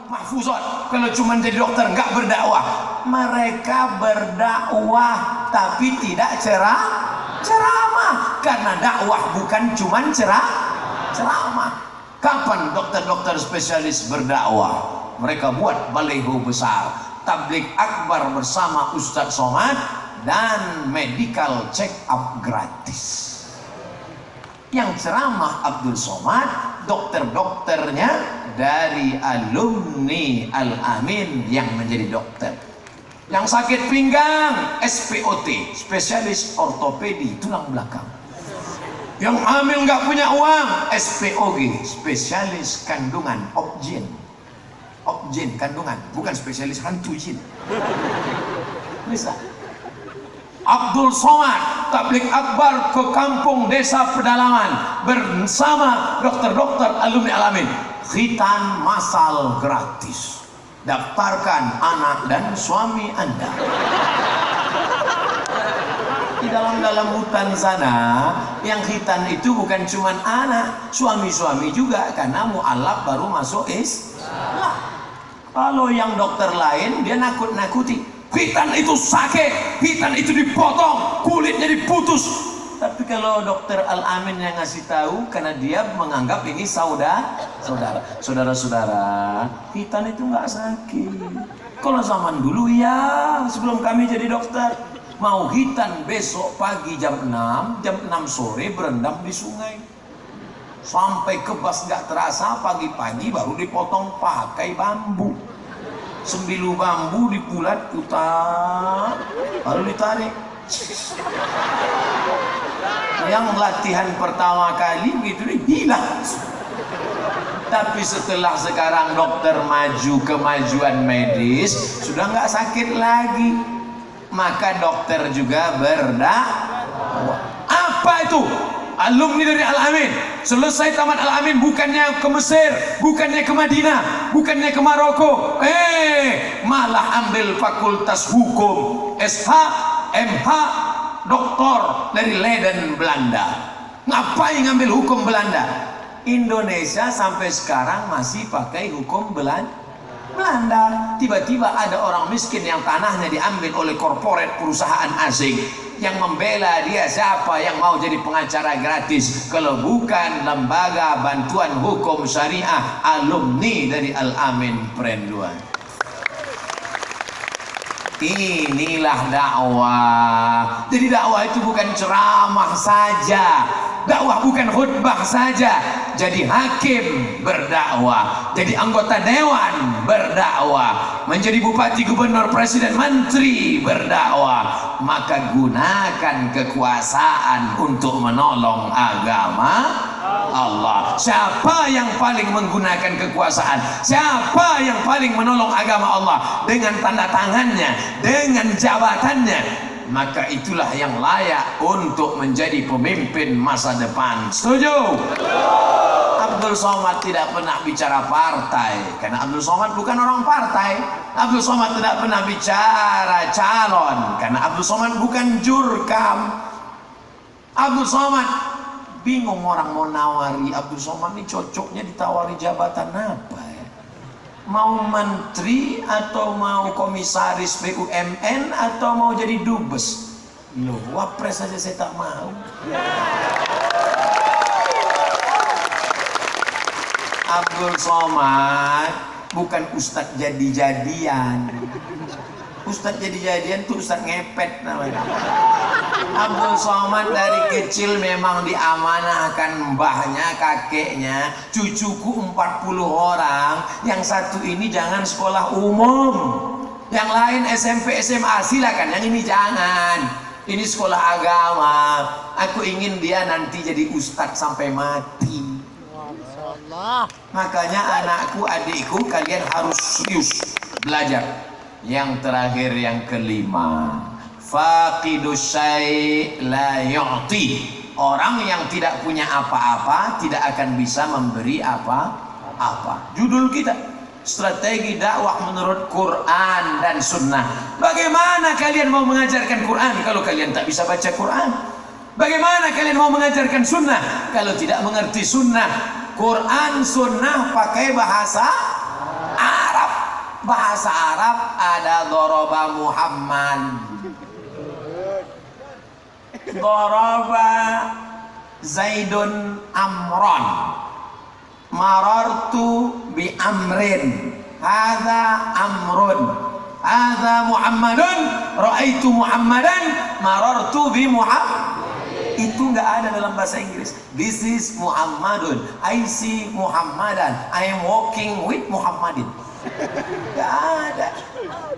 mahfuzat. Kalau cuma jadi dokter nggak berdakwah. Mereka berdakwah tapi tidak ceramah. Karena dakwah bukan cuma ceramah. Kapan dokter-dokter spesialis berdakwah? Mereka buat baliho besar, tablik akbar bersama Ustadz Somad, dan medical check up gratis. Yang ceramah Abdul Somad, dokter-dokternya dari alumni Al-Amin yang menjadi dokter. Yang sakit pinggang, SPOT, spesialis ortopedi tulang belakang. Yang hamil nggak punya uang, SPOG, spesialis kandungan, objin kandungan, bukan spesialis hantu jin. Bisa. Abdul Somad tablik akbar ke kampung desa pedalaman bersama dokter-dokter alumni Al-Amin. Khitan masal gratis. Daftarkan anak dan suami Anda. Di dalam hutan sana, yang khitan itu bukan cuma anak, suami-suami juga, karena mu'alaf baru masuk Islam. Kalau yang dokter lain dia nakut-nakuti, khitan itu sakit, khitan itu dipotong, kulitnya diputus. Tapi kalau dokter Al-Amin yang ngasih tahu, karena dia menganggap ini saudara-saudara, khitan itu nggak sakit. Kalau zaman dulu ya, sebelum kami jadi dokter, mau khitan besok pagi jam 6 sore berendam di sungai. Sampai kebas nggak terasa, pagi-pagi baru dipotong pakai bambu. Sembilu bambu dipulat putar, baru ditarik. Yang latihan pertama kali begitu hilang. Tapi setelah sekarang dokter maju, kemajuan medis, sudah nggak sakit lagi. Maka dokter juga berdakwah. Apa itu? Alumni dari Al-Amin selesai tamat Al-Amin bukannya ke Mesir, bukannya ke Madinah, bukannya ke Maroko, malah ambil fakultas hukum, SH, MH, doktor dari Leiden, Belanda. Ngapain ngambil hukum Belanda? Indonesia sampai sekarang masih pakai hukum Belanda. Tiba-tiba ada orang miskin yang tanahnya diambil oleh korporat perusahaan asing. Yang membela dia siapa? Yang mau jadi pengacara gratis, kalau bukan lembaga bantuan hukum syariah alumni dari Al-Amin Perenduan. Inilah dakwah. Jadi dakwah itu bukan ceramah saja, dakwah bukan khutbah saja. Jadi hakim berdakwah, jadi anggota dewan berdakwah, menjadi bupati, gubernur, presiden, menteri berdakwah. Maka gunakan kekuasaan untuk menolong agama Allah. Siapa yang paling menggunakan kekuasaan? Siapa yang paling menolong agama Allah dengan tanda tangannya, dengan jabatannya? Maka itulah yang layak untuk menjadi pemimpin masa depan. Setuju? Abdul Somad tidak pernah bicara partai, karena Abdul Somad bukan orang partai. Abdul Somad tidak pernah bicara calon, karena Abdul Somad bukan jurkam. Abdul Somad bingung, orang mau nawari Abdul Somad ini cocoknya ditawari jabatan apa ya? Mau menteri atau mau komisaris BUMN atau mau jadi dubes? Loh, wapres saja saya tak mau. Abdul Somad bukan ustadz jadi-jadian. Ustadz jadi-jadian tuh ustadz ngepet namanya. Abdul Somad dari kecil memang diamanahkan mbahnya, kakeknya, cucuku 40 orang, yang satu ini jangan sekolah umum, yang lain SMP SMA silakan, yang ini jangan, ini sekolah agama. Aku ingin dia nanti jadi ustadz sampai mati. Makanya anakku, adikku, kalian harus serius belajar. Yang terakhir, yang kelima, faqidus syai' la yu'ti. Orang yang tidak punya apa-apa tidak akan bisa memberi apa-apa. Judul kita, strategi dakwah menurut Quran dan Sunnah. Bagaimana kalian mau mengajarkan Quran kalau kalian tak bisa baca Quran? Bagaimana kalian mau mengajarkan Sunnah kalau tidak mengerti Sunnah? Quran Sunnah pakai bahasa Arab. bahasa Arab ada doroba Muhammad, doroba Zaidun Amron, marartu bi amrin, hadza amrun, hadza Muhammadun, raaitu Muhammadan, marartu bi Muhammad. Itu nggak ada dalam bahasa Inggris. This is Muhammadun, I see Muhammadan, I am walking with Muhammadin. Nggak ada.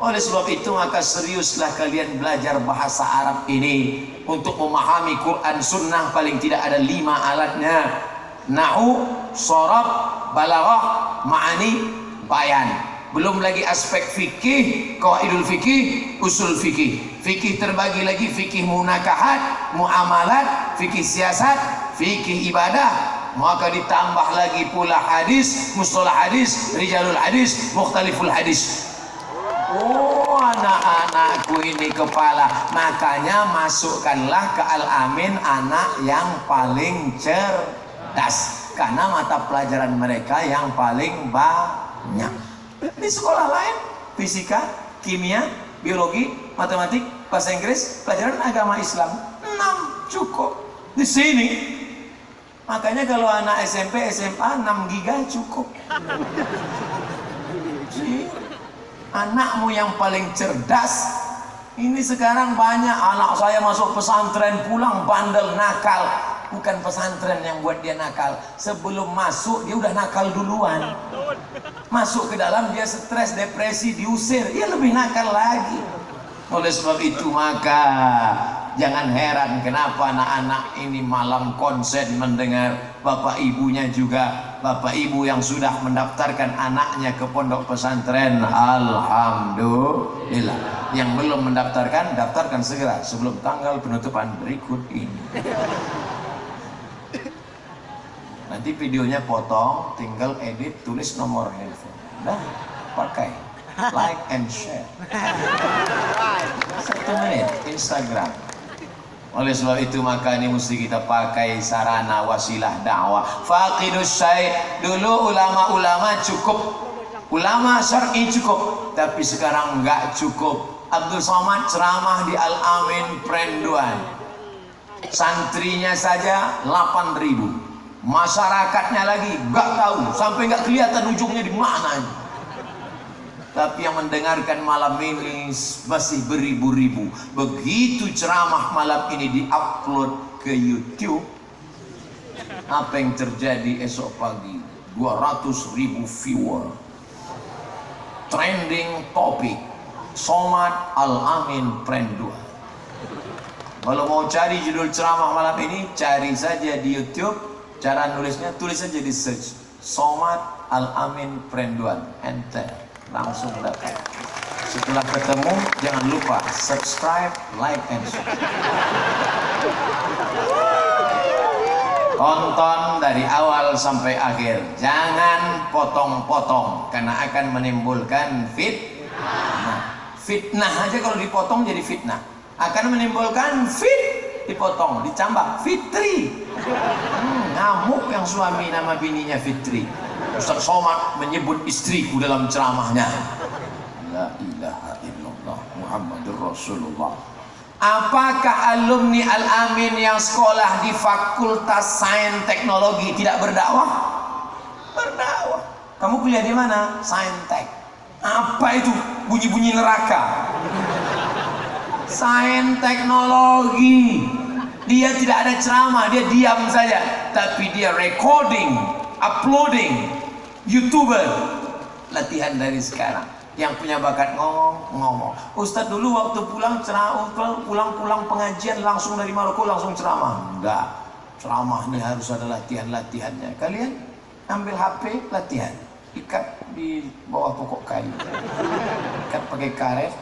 Oleh sebab itu maka seriuslah kalian belajar bahasa Arab ini untuk memahami Quran Sunnah. Paling tidak ada 5 alatnya: nahu, sharaf, balaghah, ma'ani, bayan. Belum lagi aspek fikih, qawaidul fikih, usul fikih. Fikih terbagi lagi: fikih munakahat, muamalat, fikih siasat, fikih ibadah. Maka ditambah lagi pula hadis, mustalah hadis, rijalul hadis, mukhtaliful hadis. Oh, anak-anakku ini kepala. Makanya masukkanlah ke Al-Amin anak yang paling cerdas, karena mata pelajaran mereka yang paling banyak. Di sekolah lain fisika, kimia, biologi, matematik, bahasa Inggris, pelajaran agama Islam 6 cukup. Di sini makanya kalau anak SMP, SMA 6 giga cukup. Anakmu yang paling cerdas ini sekarang banyak. Anak saya masuk pesantren, pulang bandel, nakal. Bukan pesantren yang buat dia nakal, sebelum masuk dia udah nakal duluan. Masuk ke dalam dia stres, depresi, diusir, dia lebih nakal lagi. Oleh sebab itu maka jangan heran kenapa anak-anak ini malam konsen mendengar bapak ibunya juga. Bapak ibu yang sudah mendaftarkan anaknya ke pondok pesantren, alhamdulillah. Yang belum mendaftarkan, daftarkan segera sebelum tanggal penutupan berikut ini. Nanti videonya potong, tinggal edit, tulis nomor handphone, dah pakai, like and share. 1 menit Instagram. Oleh sebab itu maka ini mesti kita pakai sarana wasilah dakwah. Faqidus syai'. Dulu ulama-ulama cukup, ulama syar'i cukup, tapi sekarang enggak cukup. Abdul Somad ceramah di Al-Amin Prenduan, santrinya saja 8.000. Masyarakatnya lagi nggak tahu, sampai nggak kelihatan ujungnya di mana. Tapi yang mendengarkan malam ini masih beribu-ribu. Begitu ceramah malam ini diupload ke YouTube, apa yang terjadi esok pagi? 200.000 viewer. Trending topik Somad Al-Amin Prenduan. Kalau mau cari judul ceramah malam ini, cari saja di YouTube. Cara nulisnya, tulis saja di search Somad Al-Amin Prenduan, enter, langsung dapat. Setelah ketemu jangan lupa subscribe, like and share. Tonton dari awal sampai akhir, jangan potong-potong karena akan menimbulkan fitnah. Fitnah aja kalau dipotong jadi fitnah, akan menimbulkan dipotong, dicambah Fitri. Ngamuk yang suami nama bininya Fitri. Ustaz Somad menyebut istriku dalam ceramahnya. La ilaha illallah Muhammadur Rasulullah. Apakah alumni Al-Amin yang sekolah di Fakultas Sains Teknologi tidak berdakwah? Berdakwah. Kamu kuliah di mana? Saintek. Apa itu? Bunyi-bunyi neraka. Sains Teknologi. Dia tidak ada ceramah, dia diam saja, tapi dia recording, uploading, YouTuber. Latihan dari sekarang. Yang punya bakat ngomong. Ustadz dulu waktu pulang pulang pengajian langsung dari Maroko langsung ceramah. Enggak, ceramah ini harus ada latihannya. Kalian ambil HP, latihan, ikat di bawah pokok kayu, ikat pakai karet,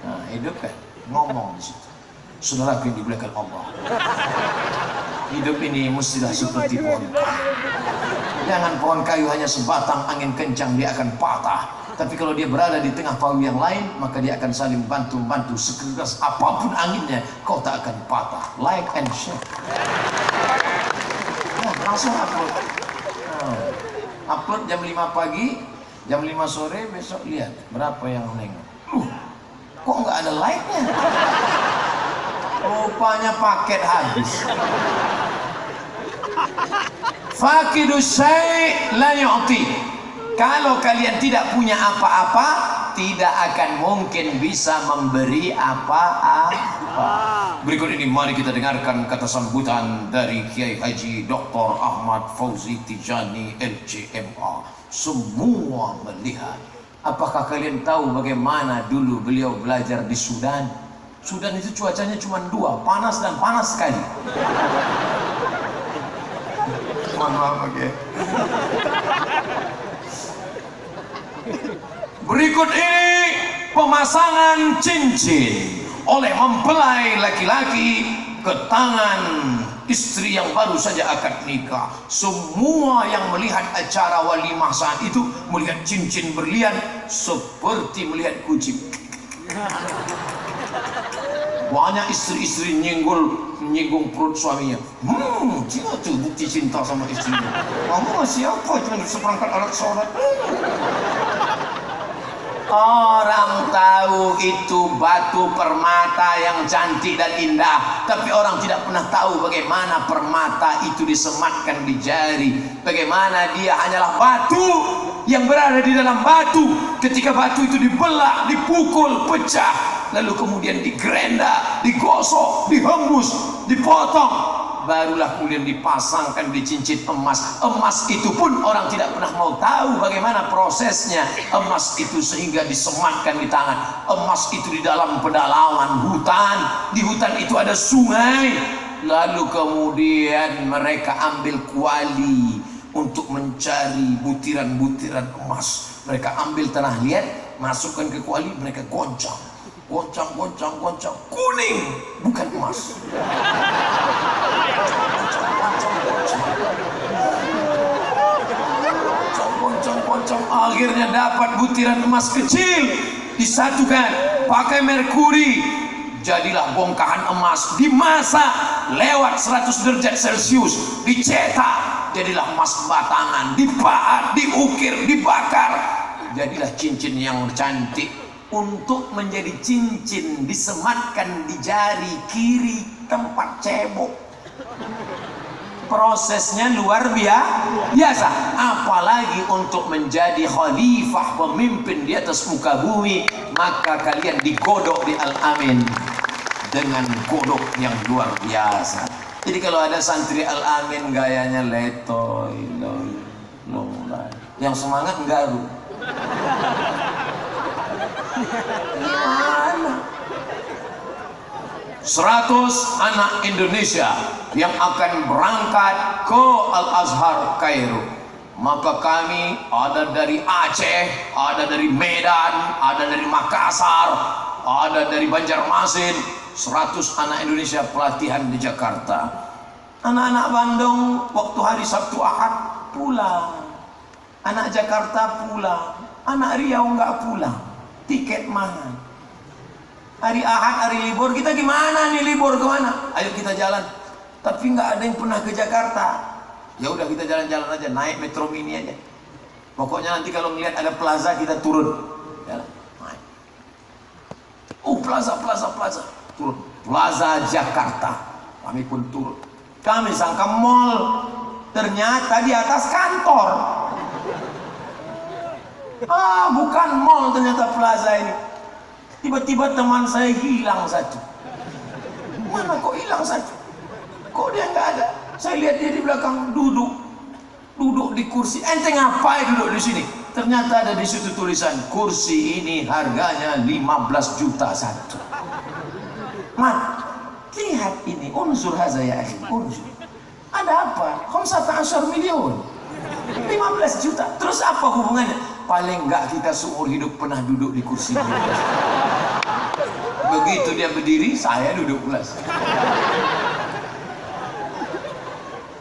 nah, hidup kan, ngomong di situ. Saudara yang dimuliakan Allah, hidup ini mestilah seperti pohon kayu. Jangan pohon kayu hanya sebatang angin kencang dia akan patah, tapi kalau dia berada di tengah kayu yang lain maka dia akan saling bantu-bantu. Sekeras apapun anginnya kau tak akan patah. Like and share. Nah, langsung upload. Upload jam 5 pagi, Jam 5 sore besok lihat berapa yang nengok. Kok nggak ada like-nya? Rupanya paket habis. Faqidu syai' la yu'ti. Kalau kalian tidak punya apa-apa, tidak akan mungkin bisa memberi apa-apa. Berikut ini mari kita dengarkan kata sambutan dari Kiai Haji Dr. Ahmad Fauzi Tijani LCMA. Semua melihat. Apakah kalian tahu bagaimana dulu beliau belajar di Sudan? Sudan itu cuacanya cuma dua, panas dan panas sekali. Maaf, okay. Berikut ini pemasangan cincin oleh mempelai laki-laki ke tangan istri yang baru saja akad nikah. Semua yang melihat acara walimah saat itu melihat cincin berlian seperti melihat kucing. Banyak istri-istri nyinggung perut suaminya. Cina tuh bukti cinta sama istrinya. Kamu siapa? Cuma seperangkat alat sholat. Orang tahu itu batu permata yang cantik dan indah, tapi orang tidak pernah tahu bagaimana permata itu disematkan di jari. Bagaimana dia hanyalah batu yang berada di dalam batu. Ketika batu itu dibelah, dipukul, pecah, lalu kemudian digerenda, digosok, dihembus, dipotong, barulah kemudian dipasangkan di cincin emas. Emas itu pun orang tidak pernah mau tahu bagaimana prosesnya emas itu sehingga disematkan di tangan. Emas itu di dalam pedalaman hutan. Di hutan itu ada sungai. Lalu kemudian mereka ambil kuali untuk mencari butiran-butiran emas. Mereka ambil tanah liat, masukkan ke kuali, mereka goncang. Goncang, kuning, bukan emas. Goncang, akhirnya dapat butiran emas kecil, disatukan pakai merkuri, jadilah bongkahan emas, dimasak lewat 100 derajat Celcius, dicetak, jadilah emas batangan, dipahat, diukir, dibakar, jadilah cincin yang cantik. Untuk menjadi cincin disematkan di jari kiri tempat cebok. Prosesnya luar biasa. Apalagi untuk menjadi khalifah, pemimpin di atas muka bumi, maka kalian digodok di Al-Amin dengan godok yang luar biasa. Jadi kalau ada santri Al-Amin gayanya letoy, yang semangat nggaru. 100 anak Indonesia yang akan berangkat ke Al-Azhar Kairo. Maka kami ada dari Aceh, ada dari Medan, ada dari Makassar, ada dari Banjarmasin. 100 anak Indonesia pelatihan di Jakarta. Anak-anak Bandung waktu hari Sabtu Ahad pulang. Anak Jakarta pulang. Anak Riau nggak pulang. Tiket mahal. Hari Ahad, hari libur, kita gimana nih libur kemana? Ayo kita jalan. Tapi nggak ada yang pernah ke Jakarta. Ya udah kita jalan-jalan aja, naik metro mini aja. Pokoknya nanti kalau ngelihat ada plaza kita turun. Jalan. Naik. Plaza, turun. Plaza Jakarta. Kami pun turun. Kami sangka mall, ternyata di atas kantor. Bukan mall ternyata plaza ini. Tiba-tiba teman saya hilang satu. Mana kok hilang satu? Kok dia nggak ada? Saya lihat dia di belakang duduk di kursi. Ente ngapain duduk di sini? Ternyata ada di situ tulisan kursi ini harganya 15 juta satu. Lihat ini, unsur haza ya akhi, unsur. Ada apa? 15 miliar. 15 juta. Terus apa hubungannya? Paling enggak kita seumur hidup pernah duduk di kursi. Begitu dia berdiri, saya duduk pulas.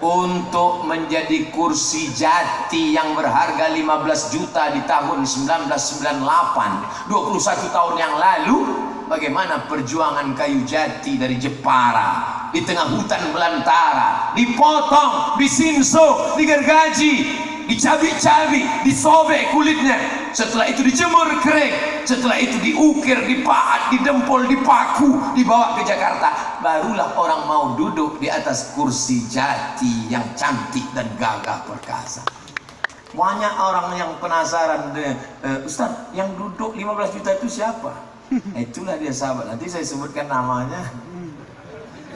Untuk menjadi kursi jati yang berharga 15 juta di tahun 1998, 21 tahun yang lalu, bagaimana perjuangan kayu jati dari Jepara di tengah hutan belantara, dipotong, disinso, digergaji, dicabik-cabik, disobek kulitnya, setelah itu dijemur kering, setelah itu diukir, dipahat, didempol, dipaku, dibawa ke Jakarta. Barulah orang mau duduk di atas kursi jati yang cantik dan gagah perkasa. Banyak orang yang penasaran, Ustaz, yang duduk 15 juta itu siapa? Itulah dia sahabat, nanti saya sebutkan namanya.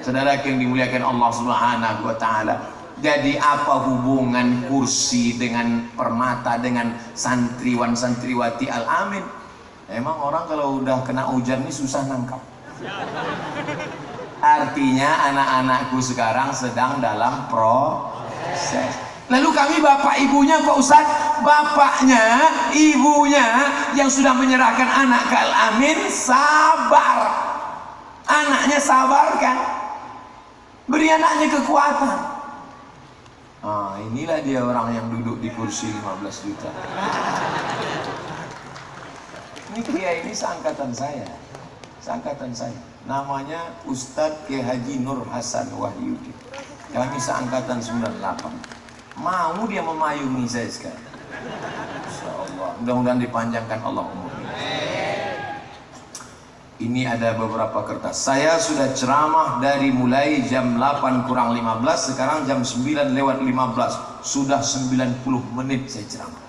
Saudara yang dimuliakan Allah Subhanahu wa Ta'ala. Jadi apa hubungan kursi dengan permata, dengan santriwan santriwati Al-Amin? Emang orang kalau udah kena hujan ini susah nangkap. Artinya anak-anakku sekarang sedang dalam proses. Lalu kami bapak ibunya Pak Ustadz, bapaknya, ibunya yang sudah menyerahkan anak ke Al-Amin sabar. Anaknya sabarkan, beri anaknya kekuatan. Inilah dia orang yang duduk di kursi 15 juta. Ini kiai ini seangkatan saya. Namanya Ustadz Kiai Haji Nur Hasan Wahyudi. Kami seangkatan 98. Mau dia memayungi saya sekarang. Insyaallah. Mudah-mudahan dipanjangkan Allah umurnya. Ini ada beberapa kertas. Saya sudah ceramah dari mulai jam 8 kurang 15, sekarang jam 9 lewat 15. Sudah 90 menit saya ceramah.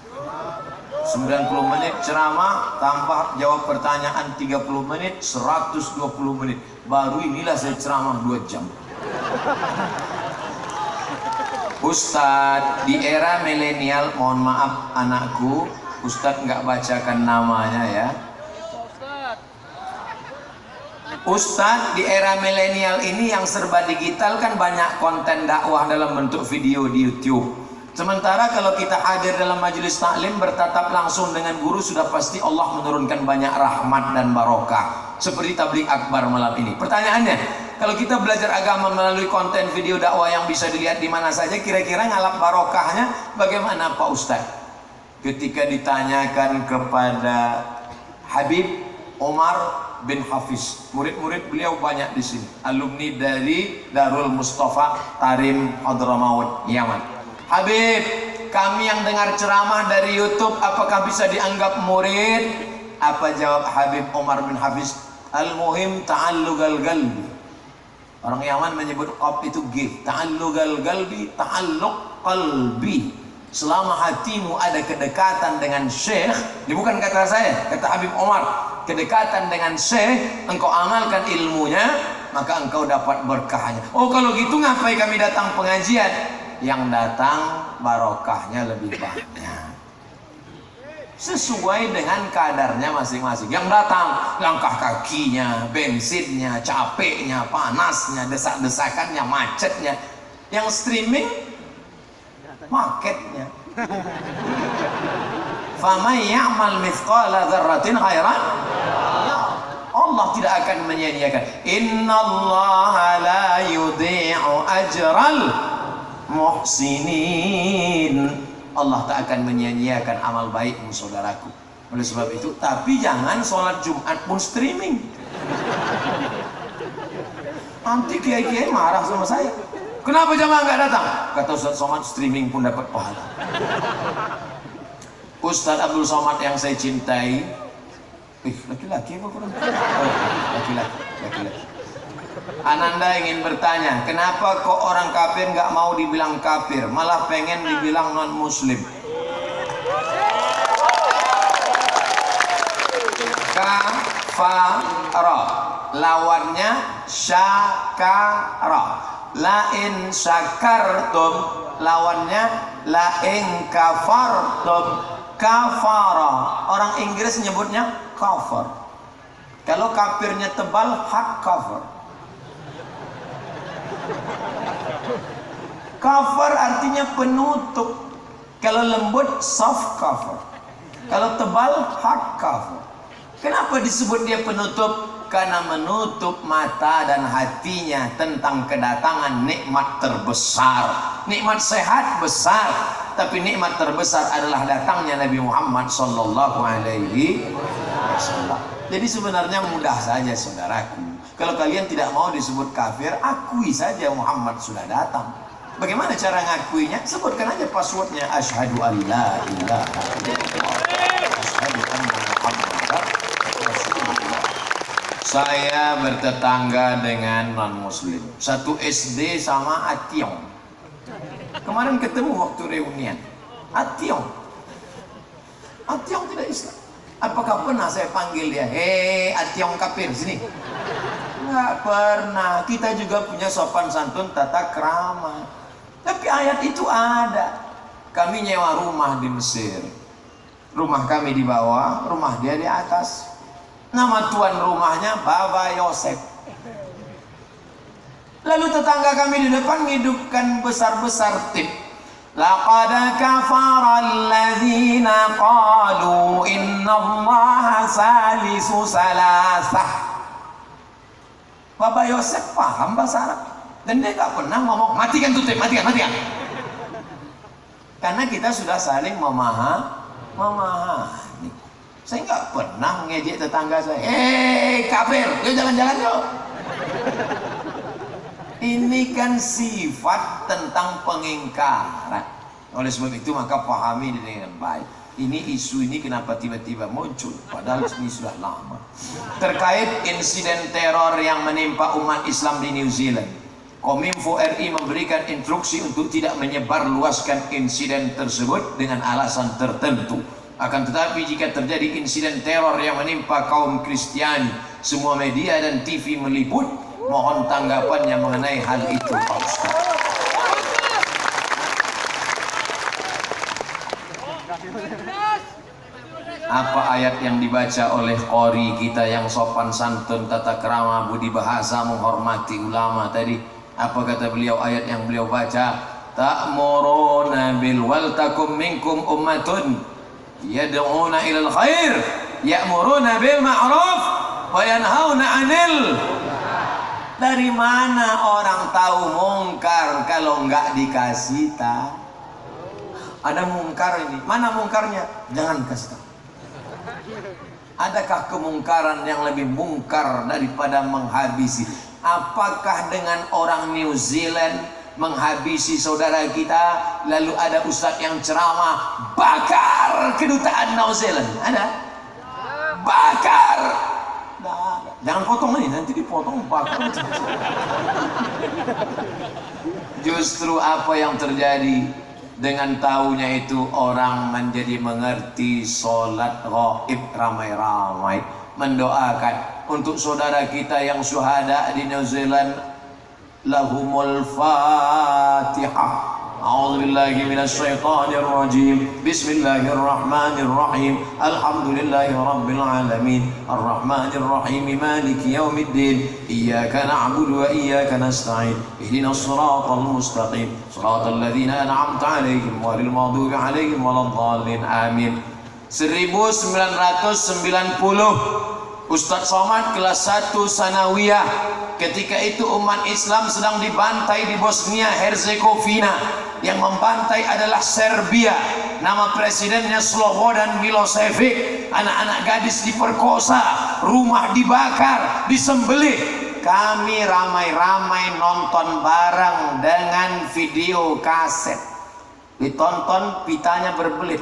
90 menit ceramah, tambah jawab pertanyaan 30 menit, 120 menit. Baru inilah saya ceramah 2 jam. Ustadz, di era milenial, mohon maaf anakku, Ustadz nggak bacakan namanya ya. Ustadz, di era milenial ini yang serba digital kan banyak konten dakwah dalam bentuk video di YouTube. Sementara kalau kita hadir dalam majelis taklim bertatap langsung dengan guru, sudah pasti Allah menurunkan banyak rahmat dan barokah. Seperti tabligh akbar malam ini. Pertanyaannya, kalau kita belajar agama melalui konten video dakwah yang bisa dilihat di mana saja, kira-kira ngalap barokahnya bagaimana Pak Ustadz? Ketika ditanyakan kepada Habib Omar bin Hafiz, murid-murid beliau banyak di sini, alumni dari Darul Mustafa Tarim Hadramaut Yaman. Habib, kami yang dengar ceramah dari YouTube, apakah bisa dianggap murid? Apa jawab Habib Omar bin Hafiz? Al-muhim ta'alluqal qalbi. Orang Yaman menyebut qaf itu G. Ta'alluqal qalbi, ta'alluq qalbi. Selama hatimu ada kedekatan dengan Syekh, ini bukan kata saya, kata Habib Omar, kedekatan dengan Syekh, engkau amalkan ilmunya, maka engkau dapat berkahnya. Oh, kalau gitu ngapain kami datang pengajian? Yang datang barokahnya lebih banyak, sesuai dengan kadarnya masing-masing. Yang datang langkah kakinya, bensinnya, capeknya, panasnya, desak-desakannya, macetnya. Yang streaming marketnya. Faman ya'mal mithqala dzarratin khairan, Allah tidak akan menyia-nyiakan. Innallaha la yudhi'u ajral muhsinin. Allah tak akan menyia-nyiakan amal baikmu saudaraku. Oleh sebab itu, tapi jangan sholat Jumat pun streaming. Nanti kiai-kiai marah sama saya. Kenapa jamaah nggak datang? Kata Ustaz Somad, streaming pun dapat pahala. Ustaz Abdul Somad yang saya cintai, laki-laki apa perempuan? Laki-laki. Ananda ingin bertanya, kenapa kok orang kafir nggak mau dibilang kafir, malah pengen dibilang non muslim? Kafara, lawannya syakara. Lain syakartum, lawannya lain kafartum. Kafara, orang Inggris nyebutnya kafir. Kalau kafirnya tebal, hard cover. Cover artinya penutup. Kalau lembut, soft cover. Kalau tebal, hard cover. Kenapa disebut dia penutup? Karena menutup mata dan hatinya tentang kedatangan nikmat terbesar. Nikmat sehat besar, tapi nikmat terbesar adalah datangnya Nabi Muhammad sallallahu alaihi wasallam. Jadi sebenarnya mudah saja saudaraku. Kalau kalian tidak mau disebut kafir, akui saja Muhammad sudah datang. Bagaimana cara ngakuinya? Sebutkan aja passwordnya. Asyhadu an la ilaha illallah. Saya bertetangga dengan non muslim, satu SD sama Ationg. Kemarin ketemu waktu reunian. Ationg tidak Islam. Apakah pernah saya panggil dia, hei Ationg kafir, sini? Nggak pernah. Kita juga punya sopan santun, tata krama. Tapi ayat itu ada. Kami nyewa rumah di Mesir. Rumah kami di bawah, rumah dia di atas. Nama tuan rumahnya Baba Yosef. Lalu tetangga kami di depan ngidupkan besar-besar tip. Laqad kafara alladzina qalu innallaha salisu salasah. Baba Yosef paham bahasa Arab dan dia gak pernah ngomong matikan tuh tip, matikan. Karena kita sudah saling memahami. Saya nggak pernah ngejek tetangga saya, kafir, yuk jalan-jalan yuk. Ini kan sifat tentang pengingkaran. Oleh sebab itu maka pahami dengan baik. Ini isu ini kenapa tiba-tiba muncul, padahal ini sudah lama. Terkait insiden teror yang menimpa umat Islam di New Zealand, Kominfo RI memberikan instruksi untuk tidak menyebarluaskan insiden tersebut dengan alasan tertentu. Akan tetapi jika terjadi insiden teror yang menimpa kaum Kristiani, semua media dan TV meliput. Mohon tanggapannya mengenai hal itu, Pak Ustaz. Apa ayat yang dibaca oleh qori kita yang sopan santun, tata krama, budi bahasa, menghormati ulama tadi? Apa kata beliau ayat yang beliau baca? Ta'muruna bil wal takum minkum ummatun yad'una ilal khair ya'muruna bil ma'ruf wa yanhauna 'anil. Dari mana orang tahu mungkar kalau enggak dikasih tahu? Ada mungkar ini, mana mungkarnya? Jangan kasih tahu. Adakah kemungkaran yang lebih mungkar daripada menghabisi? Apakah dengan orang New Zealand menghabisi saudara kita, lalu ada ustadz yang ceramah bakar kedutaan New Zealand? Ada? Bakar. Nah, jangan potong ini, nanti dipotong bakar. Justru apa yang terjadi dengan tahunya itu orang menjadi mengerti sholat ghaib ramai-ramai, mendoakan untuk saudara kita yang syuhada di New Zealand. Lahumul Fatihah. A'udzubillahi minasyaitonir rajim. Bismillahirrahmanirrahim. Alhamdulillahi rabbil alamin. Arrahmanir rahim. Maliki yaumiddin. Iyyaka na'budu wa iyyaka nasta'in. Ihdinas siratal mustaqim. Shiratal ladzina an'amta 'alaihim ghairil maghdubi 'alaihim waladdallin. Amin. 1990 Ustadz Somad kelas 1 sanawiyah. Ketika itu umat Islam sedang dibantai di Bosnia Herzegovina. Yang membantai adalah Serbia. Nama presidennya Slobodan Milosevic. Anak-anak gadis diperkosa, rumah dibakar, disembelih. Kami ramai-ramai nonton bareng dengan video kaset. Ditonton, pitanya berbelit.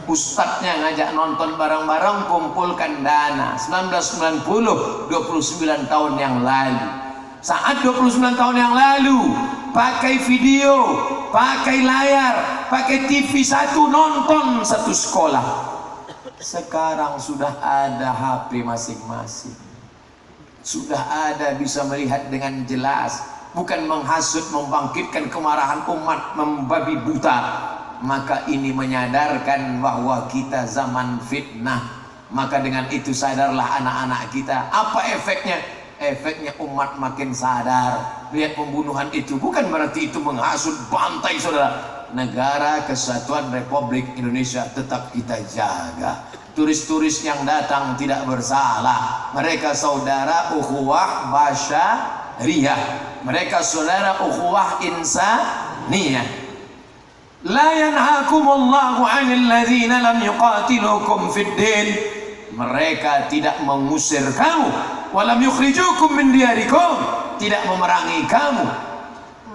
Ustadznya ngajak nonton bareng-bareng, kumpulkan dana. 1990, 29 tahun yang lalu. Saat 29 tahun yang lalu, pakai video, pakai layar, pakai TV satu, nonton satu sekolah. Sekarang sudah ada HP masing-masing. Sudah ada bisa melihat dengan jelas. Bukan menghasut, membangkitkan kemarahan umat, membabi buta. Maka ini menyadarkan bahwa kita zaman fitnah. Maka dengan itu sadarlah anak-anak kita. Apa efeknya? Efeknya umat makin sadar. Lihat pembunuhan itu bukan berarti itu menghasut, bantai saudara. Negara Kesatuan Republik Indonesia tetap kita jaga. Turis-turis yang datang tidak bersalah. Mereka saudara ukhuwah basyariyah. Mereka saudara ukhuwah insaniyah. La yanhakumullahu 'anil ladzina lam yuqatilukum fid din. Mereka tidak mengusir kamu, walam yukhrijukum min diyarikum, tidak memerangi kamu.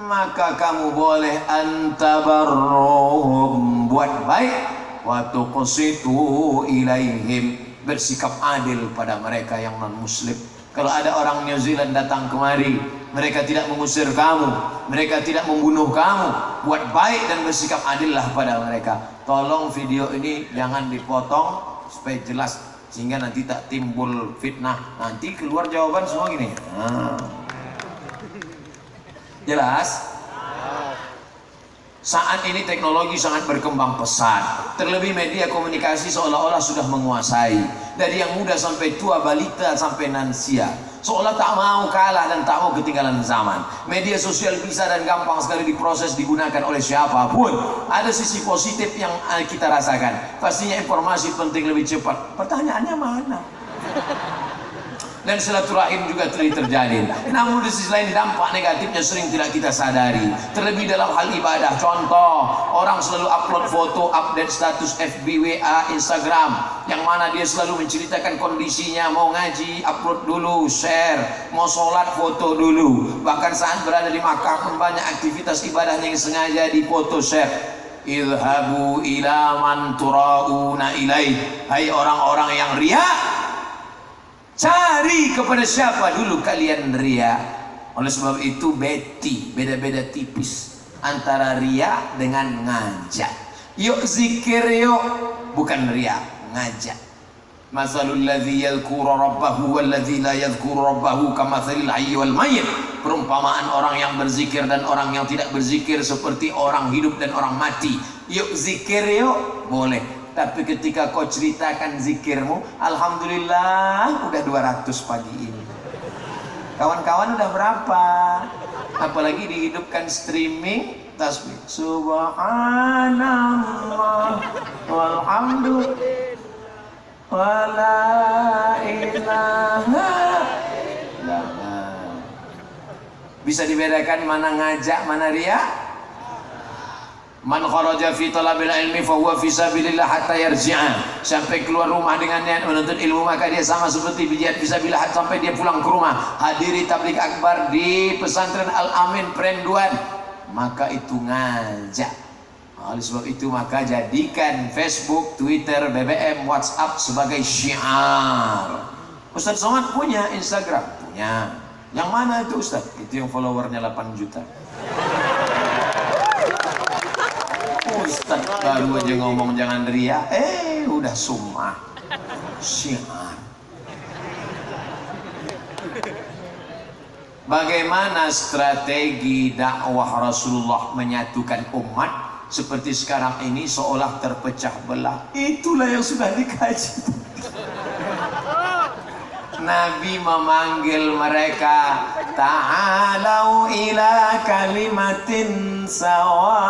Maka kamu boleh antabarruhum, buat baik, wa tuqsitu ilaihim, bersikap adil pada mereka yang non-muslim. Kalau ada orang New Zealand datang kemari, mereka tidak mengusir kamu, mereka tidak membunuh kamu, buat baik dan bersikap adillah pada mereka. Tolong video ini jangan dipotong supaya jelas, sehingga nanti tak timbul fitnah. Nanti keluar jawaban semua gini. Jelas? Saat ini teknologi sangat berkembang pesat. Terlebih media komunikasi seolah-olah sudah menguasai. Dari yang muda sampai tua, balita sampai lansia, seolah tak mau kalah dan tak mau ketinggalan zaman. Media sosial bisa dan gampang sekali diproses, digunakan oleh siapapun. Ada sisi positif yang kita rasakan. Pastinya informasi penting lebih cepat. Pertanyaannya mana? Dan silaturahim juga terjadi. Namun di sisi lain dampak negatifnya sering tidak kita sadari. Terlebih dalam hal ibadah. Contoh, orang selalu upload foto, update status FB, WA, Instagram, yang mana dia selalu menceritakan kondisinya. Mau ngaji, upload dulu, share. Mau sholat, foto dulu. Bahkan saat berada di Makkah pun banyak aktivitas ibadahnya yang sengaja dipoto, share. Idhabu ila man turauna ilaih. Hai orang-orang yang riya, cari kepada siapa dulu kalian ria. Oleh sebab itu beda-beda tipis antara ria dengan ngajak. Yuk zikir yuk, bukan ria, ngajak. Masalul ladzi yadhkuru rabbahu wal ladzi la yadhkuru rabbahu kamatsalil hayy wal mayyit. Perumpamaan orang yang berzikir dan orang yang tidak berzikir seperti orang hidup dan orang mati. Yuk zikir yuk, boleh. Tapi ketika kau ceritakan zikirmu, alhamdulillah udah 200 pagi ini. Kawan-kawan udah berapa? Apalagi dihidupkan streaming tasbih. Subhanallah walhamdulillah wala ilaha illallah. Bisa dibedakan mana ngajak, mana ria? Man kharaja fi talabil ilmi fa huwa fi sabilillah hatta yarji'a. Sampai keluar rumah dengan niat menuntut ilmu, maka dia sama seperti berjihad fisabilillah sampai dia pulang ke rumah. Hadiri tabligh akbar di pesantren Al-Amin Perenduan, maka itu ngajak. Oleh sebab itu maka jadikan Facebook, Twitter, BBM, WhatsApp sebagai syiar. Ustaz Somad punya Instagram? Punya. Yang mana itu Ustaz? Itu yang followernya 8 juta. Ustaz baru aja ngomong jangan ria, udah sumah syiar. Bagaimana strategi dakwah Rasulullah menyatukan umat seperti sekarang ini seolah terpecah belah? Itulah yang sudah dikaji. Nabi memanggil mereka, ta'alau ila kalimatin sawa.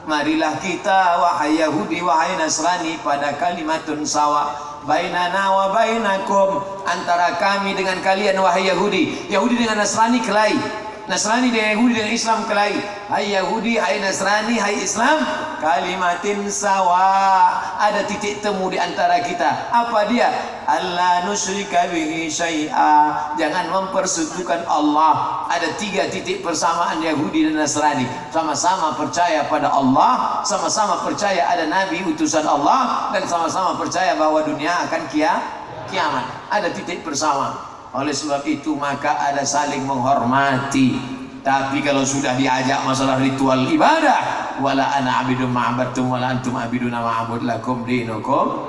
Marilah kita wahai Yahudi, wahai Nasrani, pada kalimatun sawa. Bainana wa bainakum, antara kami dengan kalian wahai Yahudi. Yahudi dengan Nasrani kelahi. Nasrani dengan Yahudi dengan Islam kelahi. Hai Yahudi, hai Nasrani, hai Islam, kalimatin sawa. Ada titik temu di antara kita. Apa dia? Allah nusyrika bihi syai'a. Jangan mempersekutukan Allah. Ada 3 titik persamaan Yahudi dan Nasrani. Sama-sama percaya pada Allah, sama-sama percaya ada Nabi utusan Allah, dan sama-sama percaya bahwa dunia akan kiamat. Ada titik bersama. Oleh sebab itu maka ada saling menghormati. Tapi kalau sudah diajak masalah ritual ibadah, wala ana abidun ma'abadtum wala antum abiduna ma'abud lakum dinukum.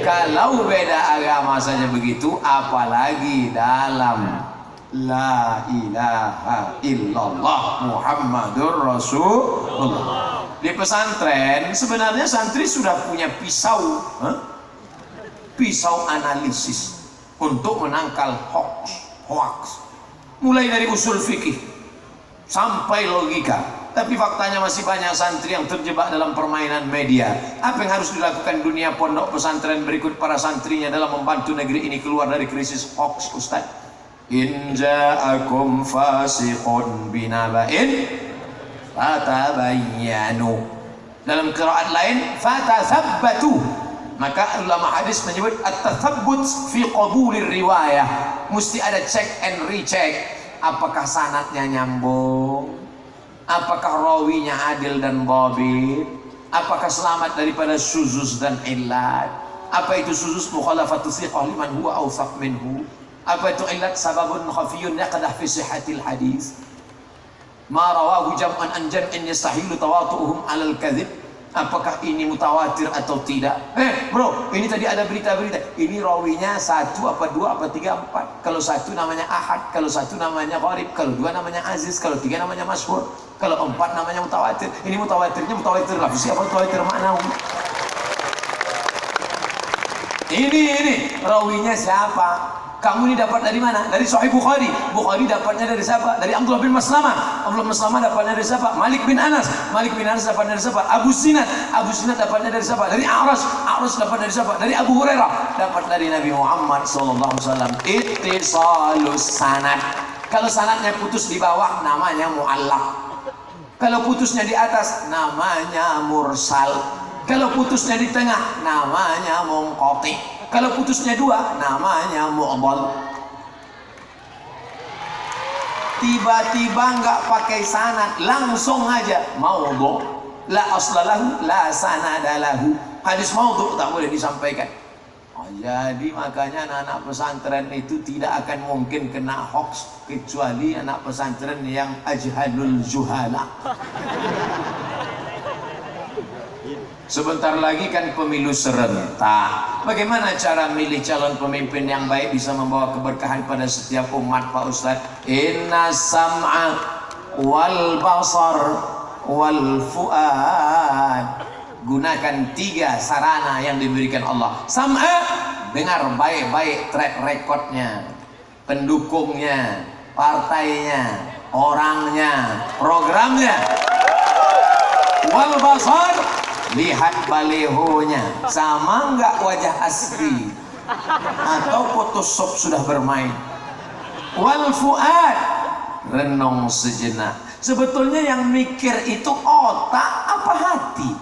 Kalau beda agama saja begitu, apalagi dalam la ilaha illallah Muhammadur Rasulullah. Di pesantren sebenarnya santri sudah punya pisau analisis untuk menangkal hoax, mulai dari usul fikih sampai logika. Tapi faktanya masih banyak santri yang terjebak dalam permainan media. Apa yang harus dilakukan dunia pondok pesantren berikut para santrinya dalam membantu negeri ini keluar dari krisis hoax, Ustaz? In ja'akum fasiqun binaba'in fatabayyanu. Dalam qiraat lain fatathabbatu. Maka ulama hadis menyebut at-tathabbut fi qabulir riwayah. Mesti ada check and recheck. Apakah sanadnya nyambung? Apakah rawinya adil dan dhabit? Apakah selamat daripada syuzuz dan illat? Apa itu suzuz? Mukhalafatu thiqah liman huwa awthaq minhu. Apa itu illat? Sababun khafiyun yaqdah fi sihhatil hadis. Ma rawahu jam'an an jam'in yastahilu tawatu'uhum 'alal kadhib. Apakah ini mutawatir atau tidak? Bro, ini tadi ada berita-berita. Ini rawinya 1 apa 2 apa 3 4. Kalau 1 namanya ahad, kalau 1 namanya gharib, kalau 2 namanya aziz, kalau 3 namanya masyhur, kalau 4 namanya mutawatir. Ini mutawatirnya mutawatir lafzi apa mutawatir maknawi? Ini rawinya siapa? Kamu ini dapat dari mana? Dari Sahih Bukhari. Bukhari dapatnya dari siapa? Dari Abdullah bin Maslamah. Abdullah bin Maslamah dapatnya dari siapa? Malik bin Anas. Malik bin Anas dapatnya dari siapa? Abu Sinat. Abu Sinat dapatnya dari siapa? Dari A'ras. A'ras dapat dari siapa? Dari Abu Hurairah. Dapat dari Nabi Muhammad SAW. Ittisalus sanad. Kalau sanadnya putus di bawah, namanya mu'allaq. Kalau putusnya di atas, namanya mursal. Kalau putusnya di tengah, namanya munqati. Kalau putusnya 2, namanya mu'dhal. Tiba-tiba nggak pakai sanad, langsung aja maudhu. La aslalahu, la sanadalahu. Hadis maudhu tak boleh disampaikan. Jadi makanya anak-anak pesantren itu tidak akan mungkin kena hoax kecuali anak pesantren yang ajhalul juhala. Sebentar lagi kan pemilu serentak. Bagaimana cara milih calon pemimpin yang baik bisa membawa keberkahan pada setiap umat, Pak Ustadz? Inna sam'a wal basar wal fuad. Gunakan 3 sarana yang diberikan Allah. Sam'a, dengar baik-baik track recordnya, pendukungnya, partainya, orangnya, programnya. Wal basar, lihat balihonya, sama nggak wajah asli atau photoshop sudah bermain. Wal fuad, renung sejenak. Sebetulnya yang mikir itu otak apa hati?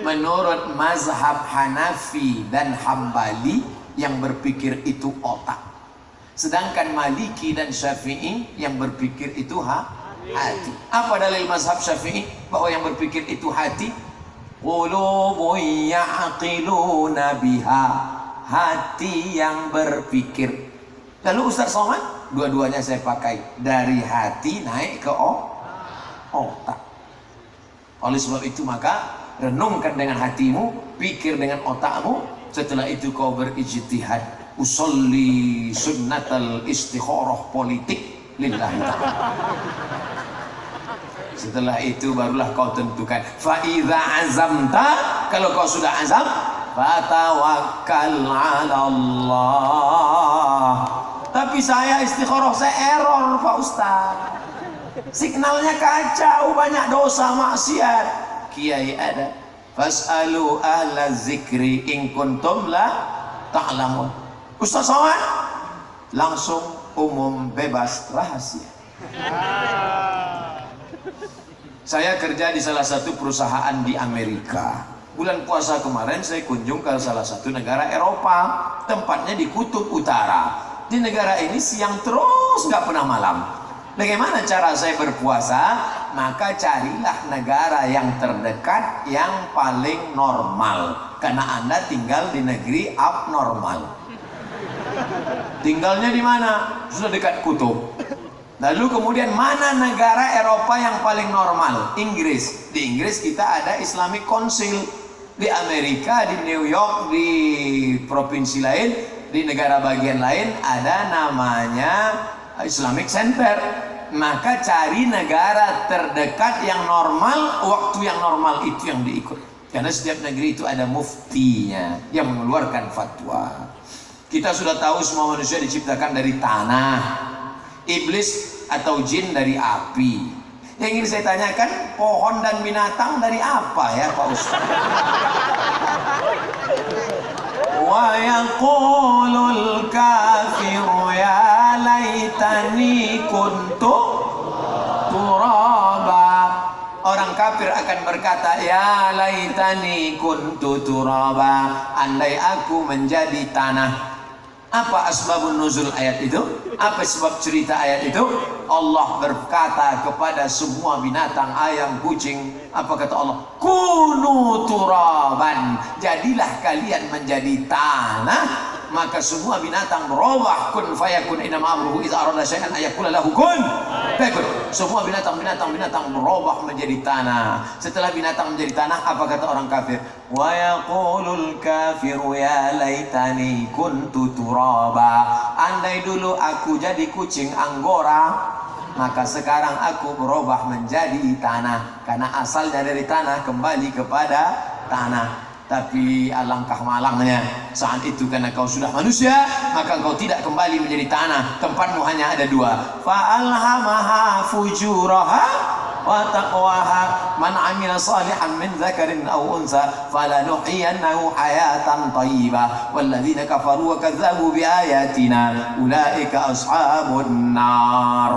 Menurut mazhab Hanafi dan Hambali, yang berpikir itu otak. Sedangkan Maliki dan Syafi'i yang berpikir itu hati. Apa dalil mazhab Syafi'i bahwa yang berpikir itu hati? Qulubun ya'qiluna biha, hati yang berpikir. Lalu Ustaz Somad, dua-duanya saya pakai, dari hati naik ke otak. Oleh sebab itu maka renungkan dengan hatimu, pikir dengan otakmu, setelah itu kau berijtihad. Usolli sunnatal istikharah politik lillahi ta'ala. Setelah itu barulah kau tentukan. Fa idza azamta, kalau kau sudah azam, fatawakkal 'ala Allah. Tapi saya istikharah, saya error Pak Ustaz. Signalnya kacau, banyak dosa maksiat. Kiai ada. Fas'alu ahla zikri in kuntum la ta'lamun. Ustaz Somad langsung umum bebas rahasia. Saya kerja di salah satu perusahaan di Amerika. Bulan puasa kemarin saya kunjung ke salah satu negara Eropa. Tempatnya di Kutub Utara. Di negara ini siang terus, nggak pernah malam. Bagaimana cara saya berpuasa? Maka carilah negara yang terdekat yang paling normal. Karena Anda tinggal di negeri abnormal. Tinggalnya di mana? Sudah dekat kutub. Lalu kemudian mana negara Eropa yang paling normal? Inggris. Di Inggris kita ada Islamic Council. Di Amerika, di New York, di provinsi lain, di negara bagian lain ada namanya Islamic Center. Maka cari negara terdekat yang normal, waktu yang normal itu yang diikut. Karena setiap negeri itu ada muftinya yang mengeluarkan fatwa. Kita sudah tahu semua manusia diciptakan dari tanah, iblis atau jin dari api. Yang ingin saya tanyakan, pohon dan binatang dari apa ya Pak Ustaz? Wa yaqulul kafiru ya laitani kuntu turaba. Orang kafir akan berkata, ya laitani kuntu turaba, andai aku menjadi tanah. Apa asbabun nuzul ayat itu? Apa sebab cerita ayat itu? Allah berkata kepada semua binatang, ayam, kucing, apa kata Allah? Kunu turaban, jadilah kalian menjadi tanah. Maka semua binatang berubah, kun fayakun, inama amruhu idza arada syai'an ayaqula lahu kun fayakun. Semua binatang berubah menjadi tanah. Setelah binatang menjadi tanah, apa kata orang kafir? Wa yaqulul kafiru ya laitani kuntu turaba. Andai dulu aku jadi kucing anggora, maka sekarang aku berubah menjadi tanah. Karena asalnya dari tanah, kembali kepada tanah. Tapi alangkah malangnya saat itu, karena kau sudah manusia, maka kau tidak kembali menjadi tanah. Tempatmu hanya ada dua. Fa'alhamaha fujuraha wa taqwaha. Man amila salihan min dzakarin aw unsa falanuhyiyannahu hayatan thayyibah. Walladzina kafaru wa kadzdzabu biayatina ulaika ashabun nar.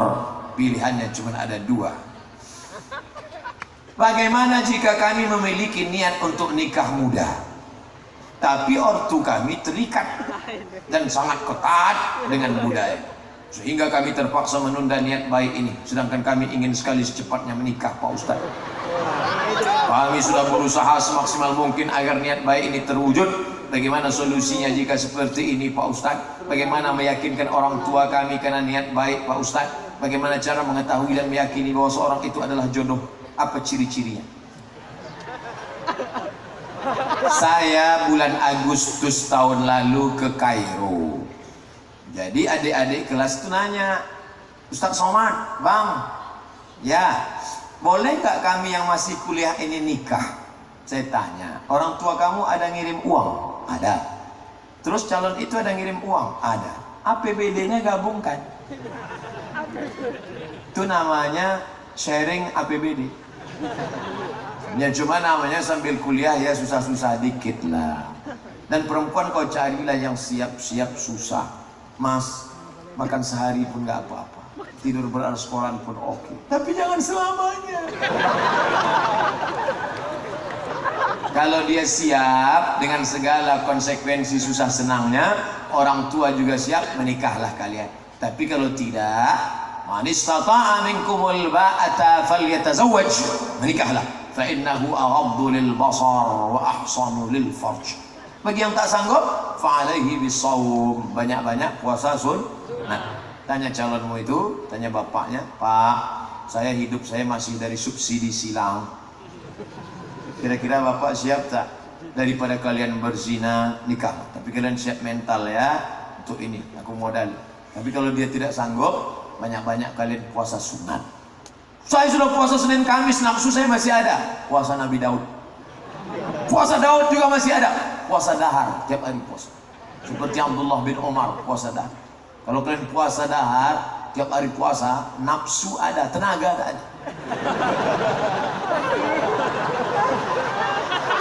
Pilihannya cuma ada dua. Bagaimana jika kami memiliki niat untuk nikah muda, tapi ortu kami terikat dan sangat ketat dengan budaya, sehingga kami terpaksa menunda niat baik ini, sedangkan kami ingin sekali secepatnya menikah, Pak Ustaz. Kami sudah berusaha semaksimal mungkin agar niat baik ini terwujud. Bagaimana solusinya jika seperti ini, Pak Ustaz? Bagaimana meyakinkan orang tua kami karena niat baik, Pak Ustaz? Bagaimana cara mengetahui dan meyakini bahwa seorang itu adalah jodoh? Apa ciri-cirinya? Saya bulan Agustus tahun lalu ke Kairo. Jadi adik-adik kelas itu nanya, Ustaz Somad, Bang, ya boleh gak kami yang masih kuliah ini nikah? Saya tanya, orang tua kamu ada ngirim uang? Ada. Terus calon itu ada ngirim uang? Ada. APBD-nya gabungkan. Itu namanya sharing APBD. Ya cuma namanya sambil kuliah ya susah-susah dikit lah. Dan perempuan kau carilah yang siap-siap susah. Mas, makan sehari pun gak apa-apa, tidur beralas koran pun oke. Tapi jangan selamanya. Kalau dia siap dengan segala konsekuensi susah senangnya, orang tua juga siap, menikahlah kalian. Tapi kalau tidak, man istata'a minkumul ba'ata falyatazawwaj, menikahlah, fa innahu aghaddu lil basar wa ahsanu lil farj. Bagi yang tak sanggup, fa alaihi bisawm, banyak-banyak puasa sunnah. Tanya calonmu itu, tanya bapaknya, Pak, saya hidup saya masih dari subsidi silang. Kira-kira bapak siap tak? Daripada kalian berzina, nikah. Tapi kalian siap mental ya untuk ini, aku modal. Tapi kalau dia tidak sanggup, banyak-banyak kalian puasa sunat. Saya sudah puasa Senin Kamis, nafsu saya masih ada. Puasa Nabi Daud. Puasa Daud juga masih ada. Puasa dahar, tiap hari puasa. Seperti Abdullah bin Umar, puasa dahar. Kalau kalian puasa dahar, tiap hari puasa, nafsu ada, tenaga ada.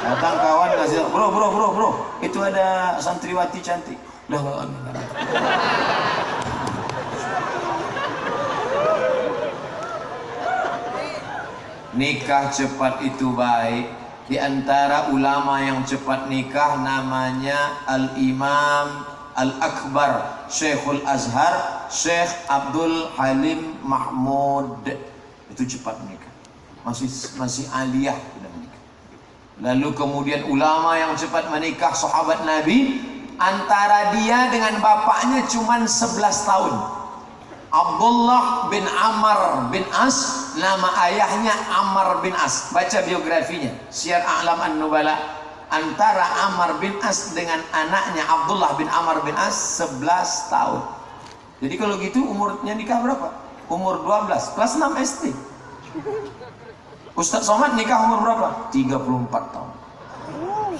Datang kawan kasih, bro, itu ada santriwati cantik. Udah, nikah cepat itu baik. Di antara ulama yang cepat nikah namanya Al-Imam Al-Akbar Syekhul Azhar, Syekh Abdul Halim Mahmud. Itu cepat nikah. Masih aliyah sudah menikah. Lalu kemudian ulama yang cepat menikah sahabat Nabi, antara dia dengan bapaknya cuma 11 tahun. Abdullah bin Amr bin As, nama ayahnya Amr bin As. Baca biografinya, Syiar A'lam An-Nubala. Antara Amr bin As dengan anaknya Abdullah bin Amr bin As 11 tahun. Jadi kalau gitu umurnya nikah berapa? Umur 12, kelas 6 SD. Ustaz Somad nikah umur berapa? 34 tahun.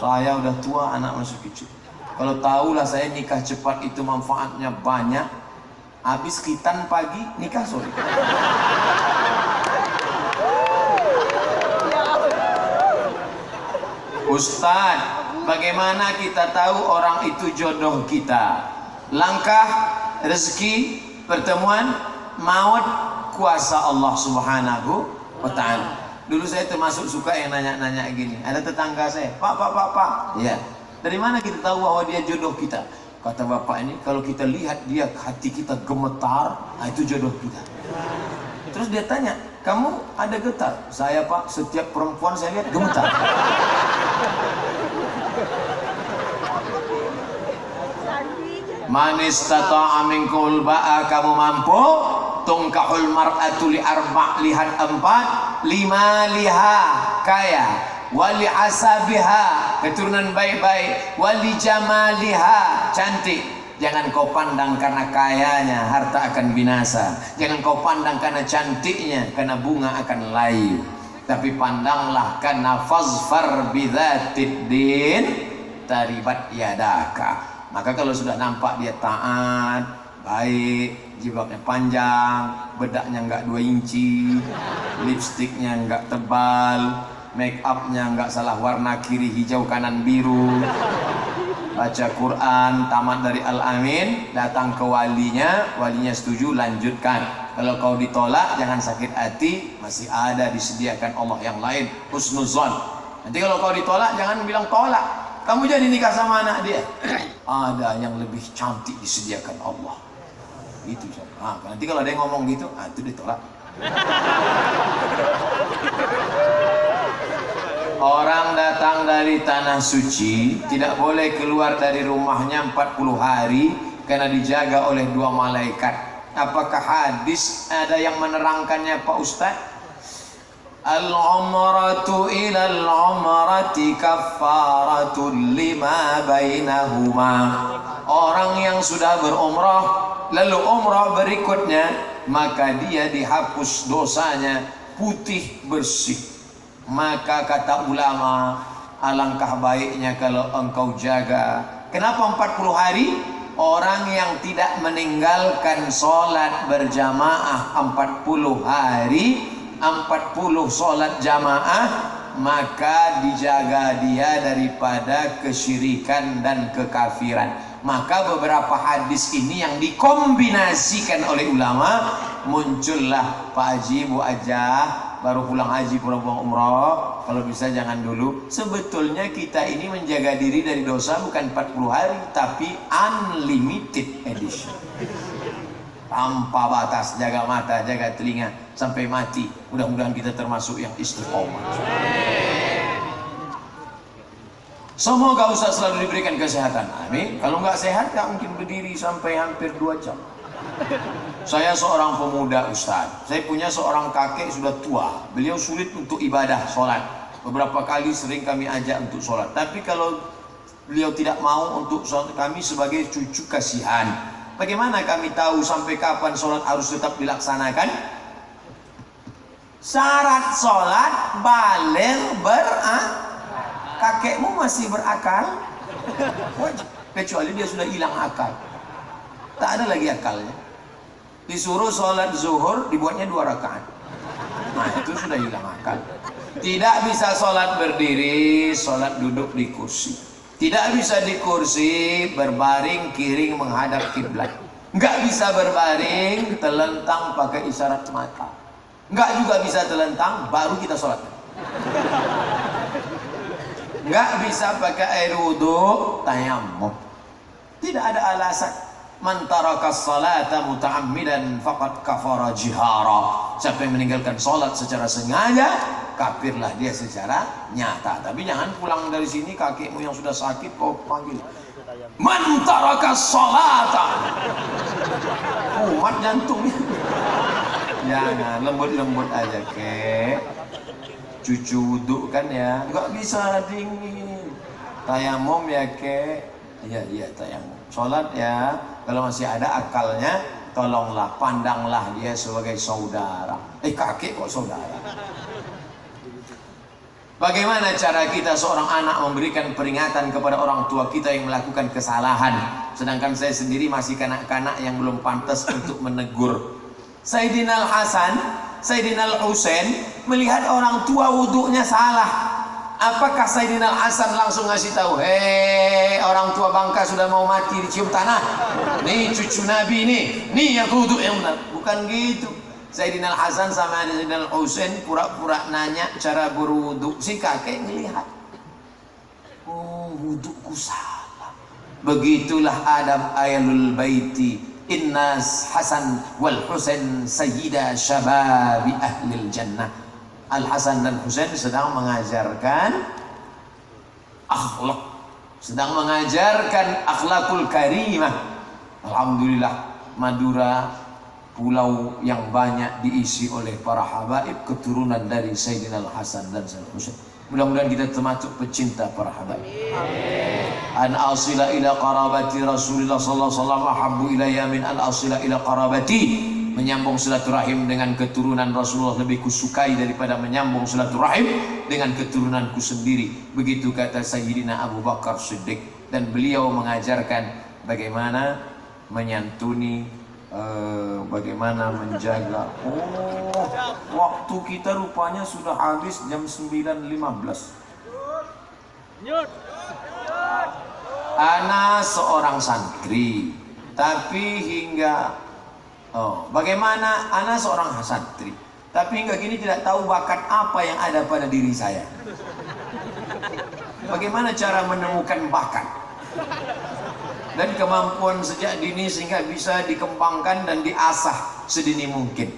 Saya udah tua, anak masih kecil. Kalau tahulah saya nikah cepat itu manfaatnya banyak. Habis khitan pagi, nikah sore. Ustaz, bagaimana kita tahu orang itu jodoh kita? Langkah, rezeki, pertemuan, maut, kuasa Allah Subhanahu wa ta'ala. Dulu saya termasuk suka yang nanya-nanya gini. Ada tetangga saya, Pak. Ya, dari mana kita tahu bahwa dia jodoh kita? Kata bapak ini, kalau kita lihat dia, hati kita gemetar, itu jodoh kita. Terus dia tanya, kamu ada getar? Saya pak, setiap perempuan saya lihat gemetar. Manis tata'a minkumul ba'a, kamu mampu tungkahul mar'atu li arba', lihat 4, 5 liha kaya, wali asabiha keturunan baik-baik, wali jamaliha cantik. Jangan kau pandang karena kayanya harta akan binasa, jangan kau pandang karena cantiknya, karena bunga akan layu, tapi pandanglah karena fazfar bidzatid din taribat yadaka. Maka kalau sudah nampak dia taat, baik, jilbabnya panjang, bedaknya enggak 2 inci, lipstiknya enggak tebal, make upnya enggak salah warna, kiri hijau kanan biru, baca Quran, tamat dari Al-Amin, datang ke walinya, walinya setuju, lanjutkan. Kalau kau ditolak, jangan sakit hati, masih ada disediakan Allah yang lain, husnuzon. Nanti kalau kau ditolak, jangan bilang tolak. Kamu jadi nikah sama anak dia, ada yang lebih cantik disediakan Allah. Itu nanti kalau ada yang ngomong gitu, itu ditolak. Orang datang dari tanah suci tidak boleh keluar dari rumahnya 40 hari karena dijaga oleh 2 malaikat. Apakah hadis ada yang menerangkannya Pak Ustadz? Al-umratu ilal umrati kaffaratun lima bainahuma. Orang yang sudah berumrah lalu umrah berikutnya, maka dia dihapus dosanya, putih bersih. Maka kata ulama, alangkah baiknya kalau engkau jaga. Kenapa 40 hari? Orang yang tidak meninggalkan sholat berjamaah 40 hari, 40 sholat jamaah, maka dijaga dia daripada kesyirikan dan kekafiran. Maka beberapa hadis ini yang dikombinasikan oleh ulama, muncullah Pak Haji, Bu Ajah, baru pulang haji, pulang umrah, kalau bisa jangan dulu. Sebetulnya kita ini menjaga diri dari dosa bukan 40 hari, tapi unlimited edition, tanpa batas. Jaga mata, jaga telinga sampai mati. Mudah-mudahan kita termasuk yang istiqomah. Semoga Ustaz selalu diberikan kesehatan, amin. Kalau nggak sehat, nggak mungkin berdiri sampai hampir 2 jam. Saya seorang pemuda Ustaz, saya punya seorang kakek sudah tua. Beliau sulit untuk ibadah sholat. Beberapa kali sering kami ajak untuk sholat, tapi kalau beliau tidak mau untuk sholat, kami sebagai cucu kasihan. Bagaimana kami tahu sampai kapan sholat harus tetap dilaksanakan? Syarat sholat baligh kakekmu masih berakal, wajib. Kecuali dia sudah hilang akal, tak ada lagi akalnya. Disuruh sholat zuhur, dibuatnya 2 rakaat. Nah itu sudah hilang akal. Tidak bisa sholat berdiri, sholat duduk di kursi. Tidak bisa di kursi berbaring kiring menghadap kiblat. Nggak bisa berbaring telentang pakai isyarat mata. Nggak juga bisa telentang baru kita sholat. Nggak bisa pakai air wudhu tayammum. Tidak ada alasan. Man taraka salata muta'ammidan faqad kafara jihara. Siapa yang meninggalkan salat secara sengaja, kafirlah dia secara nyata. Tapi jangan pulang dari sini kakekmu yang sudah sakit kau panggil man taraka salata. Kumat jantungnya. Jangan, lembut-lembut aja kek. Cucu wudhu kan ya, nggak bisa dingin. Tayamum ya kek. Iya tayamum. Sholat ya, kalau masih ada akalnya, tolonglah, pandanglah dia sebagai saudara. Kakek kok saudara? Bagaimana cara kita seorang anak memberikan peringatan kepada orang tua kita yang melakukan kesalahan, sedangkan saya sendiri masih kanak-kanak yang belum pantas untuk menegur. Sayyidina Al-Hasan, Sayyidina Al-Husain melihat orang tua wudhunya salah. Apakah Sayyidina Al-Hasan langsung ngasih tahu, hei orang tua bangka sudah mau mati dicium tanah, nih cucu Nabi nih yang wudhu yang benar? Bukan gitu. Sayyidina Al-Hasan sama Sayyidina Al-Husain pura-pura nanya cara berwudhu. Si kakek ngelihat, oh wudhuku salah, Begitulah adab ahlul baiti. Innas Hasan wal Husain sayyida syababi ahlil jannah. Al Hasan dan Husain sedang mengajarkan akhlak, sedang mengajarkan akhlakul karimah. Alhamdulillah, Madura pulau yang banyak diisi oleh para habaib keturunan dari Sayyidina Al Hasan dan Sayyidina Husain. Mudah-mudahan kita termasuk pecinta para habaib. An asila ila qarabati Rasulullah sallallahu alaihi wasallam habbu ilayya min an asila ila qarabati. Menyambung silaturahim dengan keturunan Rasulullah lebih kusukai daripada menyambung silaturahim dengan keturunanku sendiri. Begitu kata Sayyidina Abu Bakar Siddiq. Dan beliau mengajarkan bagaimana menyantuni, bagaimana menjaga. Oh, waktu kita rupanya sudah habis jam 9.15. Ana seorang santri, tapi hingga bagaimana ana seorang santri, tapi hingga kini tidak tahu bakat apa yang ada pada diri saya. Bagaimana cara menemukan bakat dan kemampuan sejak dini sehingga bisa dikembangkan dan diasah sedini mungkin.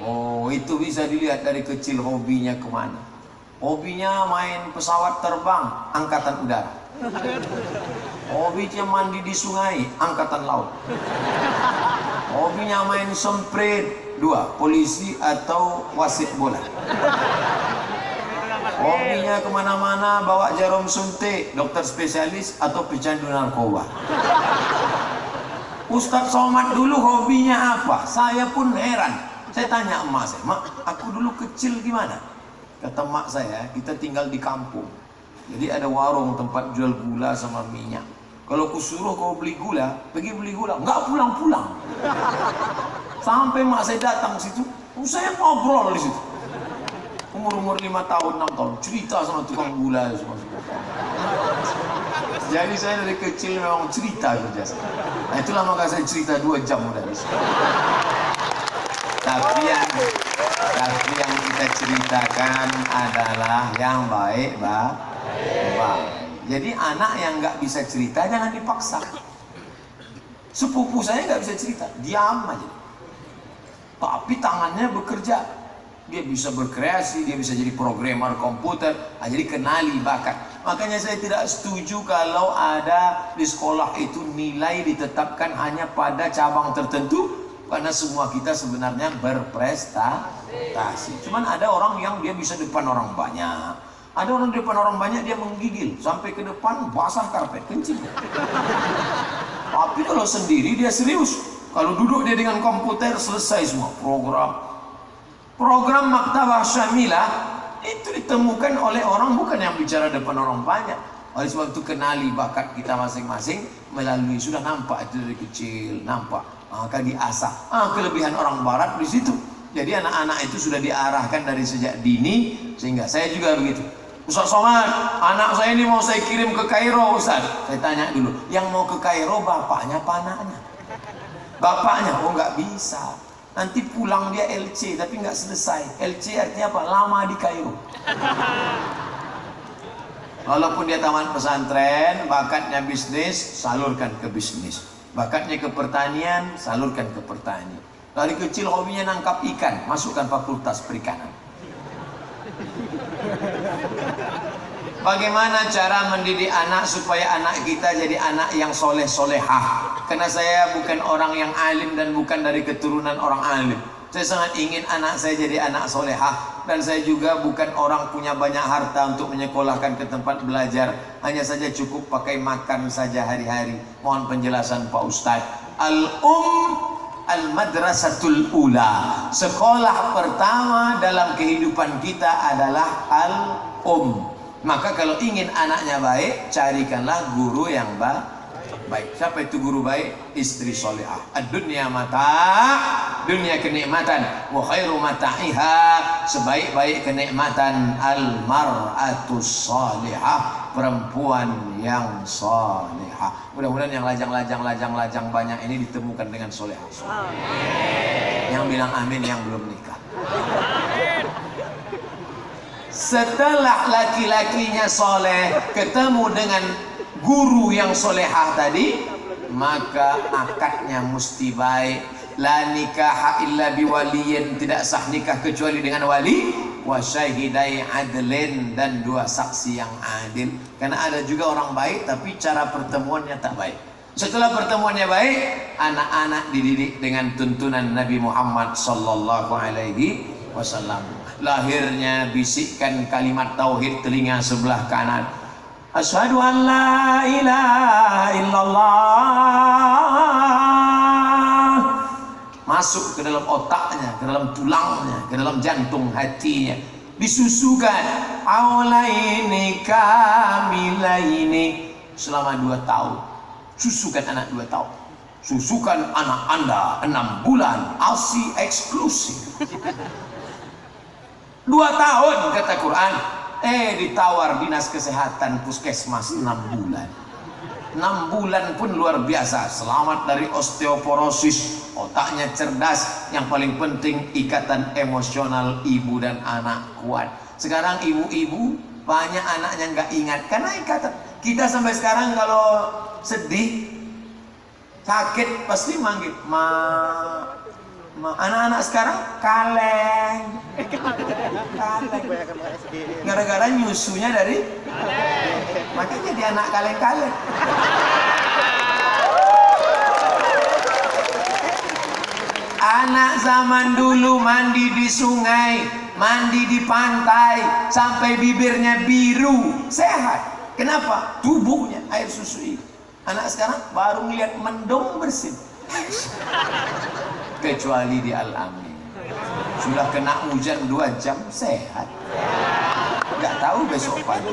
Oh, itu bisa dilihat dari kecil hobinya kemana. Hobinya main pesawat terbang, angkatan udara. Hobinya mandi di sungai, angkatan laut. Hobinya main semprit, 2, polisi atau wasit bola. Hobinya kemana-mana bawa jarum suntik, dokter spesialis atau pecandu narkoba. Ustadz Somad dulu hobinya apa? Saya pun heran. Saya tanya emak saya, "Mak, aku dulu kecil gimana?" Kata emak saya, kita tinggal di kampung. Jadi ada warung tempat jual gula sama minyak. Kalau kusuruh kau beli gula, pergi beli gula, nggak pulang-pulang. Sampai mak saya datang situ, saya ngobrol di situ. Umur 5 tahun, 6 tahun, cerita sama tukang gula semua. Jadi saya dari kecil memang cerita kerja. Nah, itulah maka saya cerita 2 jam udah di sini. Tapi yang kita ceritakan adalah yang baik, Jadi anak yang nggak bisa cerita jangan dipaksa. Sepupu saya nggak bisa cerita, diam aja. Tapi tangannya bekerja, dia bisa berkreasi, dia bisa jadi programmer komputer. Jadi kenali bakat. Makanya saya tidak setuju kalau ada di sekolah itu nilai ditetapkan hanya pada cabang tertentu. Karena semua kita sebenarnya berprestasi. Cuman ada orang yang dia bisa depan orang banyak. Ada orang di depan orang banyak dia menggigil sampai ke depan basah karpet, kencing. Tapi kalau sendiri dia serius. Kalau duduk dia dengan komputer selesai semua program Maktabah Syamilah itu ditemukan oleh orang bukan yang bicara depan orang banyak. Oleh sebab itu kenali bakat kita masing-masing melalui, sudah nampak itu dari kecil, nampak maka diasah. Kelebihan orang barat di situ. Jadi anak-anak itu sudah diarahkan dari sejak dini, sehingga saya juga begitu. Ustaz Somad, anak saya ini mau saya kirim ke Kairo, Ustaz. Saya tanya dulu, yang mau ke Kairo bapaknya apa anaknya? Bapaknya, oh nggak bisa. Nanti pulang dia LC, tapi nggak selesai. LC artinya apa? Lama di Kairo. Walaupun dia taman pesantren, bakatnya bisnis, salurkan ke bisnis. Bakatnya ke pertanian, salurkan ke pertanian. Dari kecil hobinya nangkap ikan, masukkan fakultas perikanan. Bagaimana cara mendidik anak supaya anak kita jadi anak yang soleh-solehah? Karena saya bukan orang yang alim dan bukan dari keturunan orang alim. Saya sangat ingin anak saya jadi anak solehah. Dan saya juga bukan orang punya banyak harta untuk menyekolahkan ke tempat belajar. Hanya saja cukup pakai makan saja hari-hari. Mohon penjelasan Pak Ustadz. Al-madrasatul ula. Sekolah pertama dalam kehidupan kita adalah Maka kalau ingin anaknya baik, carikanlah guru yang baik. Siapa itu guru baik? Istri solehah. Ad-dunya mata', dunia kenikmatan. Wa khairu mata'iha, sebaik-baik kenikmatan al-mar'atus salihah, perempuan yang salihah. Mudah-mudahan yang lajang banyak ini ditemukan dengan solehah. Yang bilang amin yang belum nikah. Setelah laki-lakinya soleh, ketemu dengan guru yang solehah tadi, maka akadnya mesti baik. La nikaha illa biwaliyin, tidak sah nikah kecuali dengan wali, wa syahidai adlin, dan 2 saksi yang adil. Karena ada juga orang baik tapi cara pertemuannya tak baik. Setelah pertemuannya baik, anak-anak dididik dengan tuntunan Nabi Muhammad sallallahu alaihi wasallam. Lahirnya bisikkan kalimat tauhid telinga sebelah kanan. Asyhadu an la ilaha illallah. Masuk ke dalam otaknya, ke dalam tulangnya, ke dalam jantung hatinya. Disusukan aulaini kamilaini selama 2 tahun. Susukan anak 2 tahun. Susukan anak Anda 6 bulan, ASI eksklusif. 2 tahun kata Quran. Ditawar dinas kesehatan puskesmas 6 bulan. 6 bulan pun luar biasa. Selamat dari osteoporosis, otaknya cerdas. Yang paling penting ikatan emosional ibu dan anak kuat. Sekarang ibu-ibu banyak anaknya nggak ingat karena ikatan. Kita sampai sekarang kalau sedih, sakit pasti manggil anak-anak sekarang kaleng. Gara-gara nyusunya dari makanya jadi anak kaleng-kaleng. Anak zaman dulu mandi di sungai, mandi di pantai sampai bibirnya biru, sehat. Kenapa? Tubuhnya air susu itu. Anak sekarang baru ngeliat mendung bersin. Kecuali di Al-Amin, sudah kena hujan 2 jam sehat, nggak tahu besok pagi.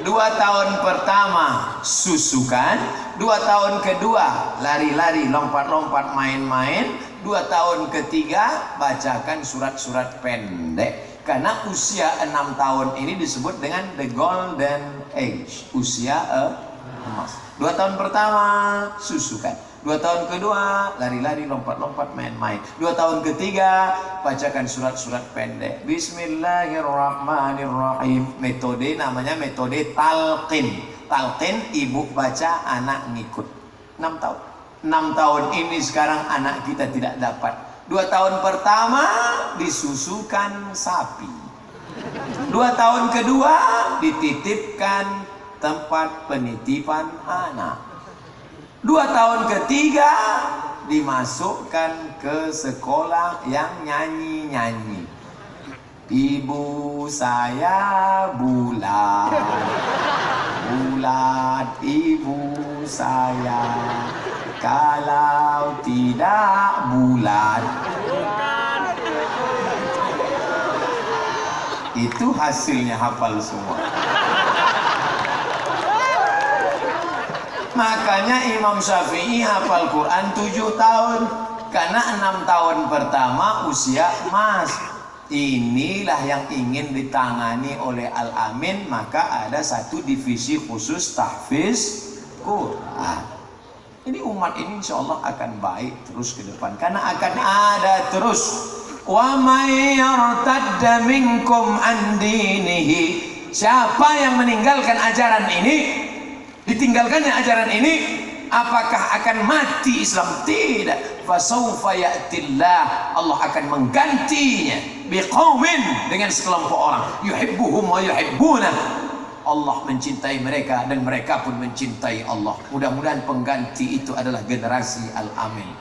2 tahun pertama susukan, 2 tahun kedua lari-lari, lompat-lompat, main-main, 2 tahun ketiga bacakan surat-surat pendek. Karena usia 6 tahun ini disebut dengan the golden age, usia emas. 2 tahun pertama susukan, 2 tahun kedua lari-lari, lompat-lompat, main-main, 2 tahun ketiga bacakan surat-surat pendek. Bismillahirrahmanirrahim. Metode namanya metode talqin. Talqin, ibu baca, anak ngikut. 6 tahun. 6 tahun ini sekarang anak kita tidak dapat. 2 tahun pertama disusukan sapi. 2 tahun kedua dititipkan tempat penitipan anak. 2 tahun ketiga dimasukkan ke sekolah yang nyanyi-nyanyi. Ibu saya bulat, bulat ibu saya, kalau tidak bulat. Itu hasilnya hafal semua. Makanya Imam Syafi'i hafal Quran 7 tahun. Karena 6 tahun pertama usia emas. Inilah yang ingin ditangani oleh Al-Amin. Maka ada satu divisi khusus tahfiz Quran. Ini umat ini insya Allah akan baik terus ke depan. Karena akan ada terus. Wa may yartadda minkum an dinihi. Siapa yang meninggalkan ajaran ini, ditinggalkannya ajaran ini, apakah akan mati Islam? Tidak. Fasawfa ya'tillah, Allah akan menggantinya biqaumin, dengan sekelompok orang, yuhibbuhum wa yuhibbuna. Allah mencintai mereka dan mereka pun mencintai Allah. Mudah-mudahan pengganti itu adalah generasi Al-Amin.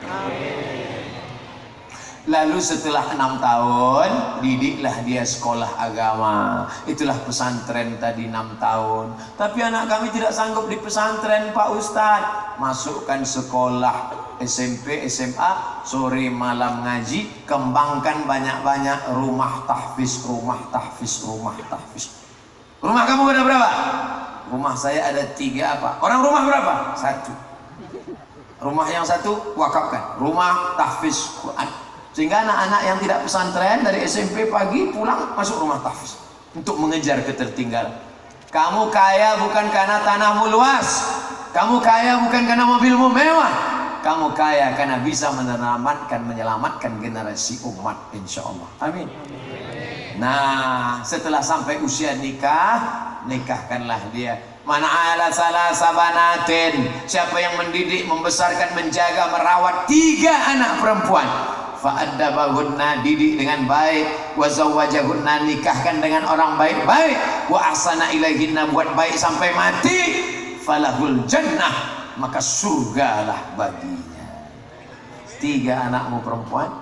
Lalu setelah 6 tahun didiklah dia sekolah agama. Itulah pesantren tadi 6 tahun. Tapi anak kami tidak sanggup di pesantren Pak Ustadz. Masukkan sekolah SMP, SMA, sore malam ngaji. Kembangkan banyak-banyak rumah tahfiz, rumah tahfiz, rumah tahfiz. Rumah kamu ada berapa? Rumah saya ada 3 apa? Orang rumah berapa? 1. Rumah yang 1 wakafkan. Rumah tahfiz Quran. Sehingga anak-anak yang tidak pesantren dari SMP pagi pulang masuk rumah tahfiz untuk mengejar ketertinggalan. Kamu kaya bukan karena tanahmu luas. Kamu kaya bukan karena mobilmu mewah. Kamu kaya karena bisa menyelamatkan generasi umat, insya Allah. Amin. Nah, setelah sampai usia nikah, nikahkanlah dia. Mana ala salah sabanatin, siapa yang mendidik, membesarkan, menjaga, merawat 3 anak perempuan, fa'addabahunna, didik dengan baik, wa zawwajahunna, nikahkan dengan orang baik-baik, wa ahsana ilaihinna, buat baik sampai mati, falahul jannah, maka surgalah baginya. 3 anakmu perempuan,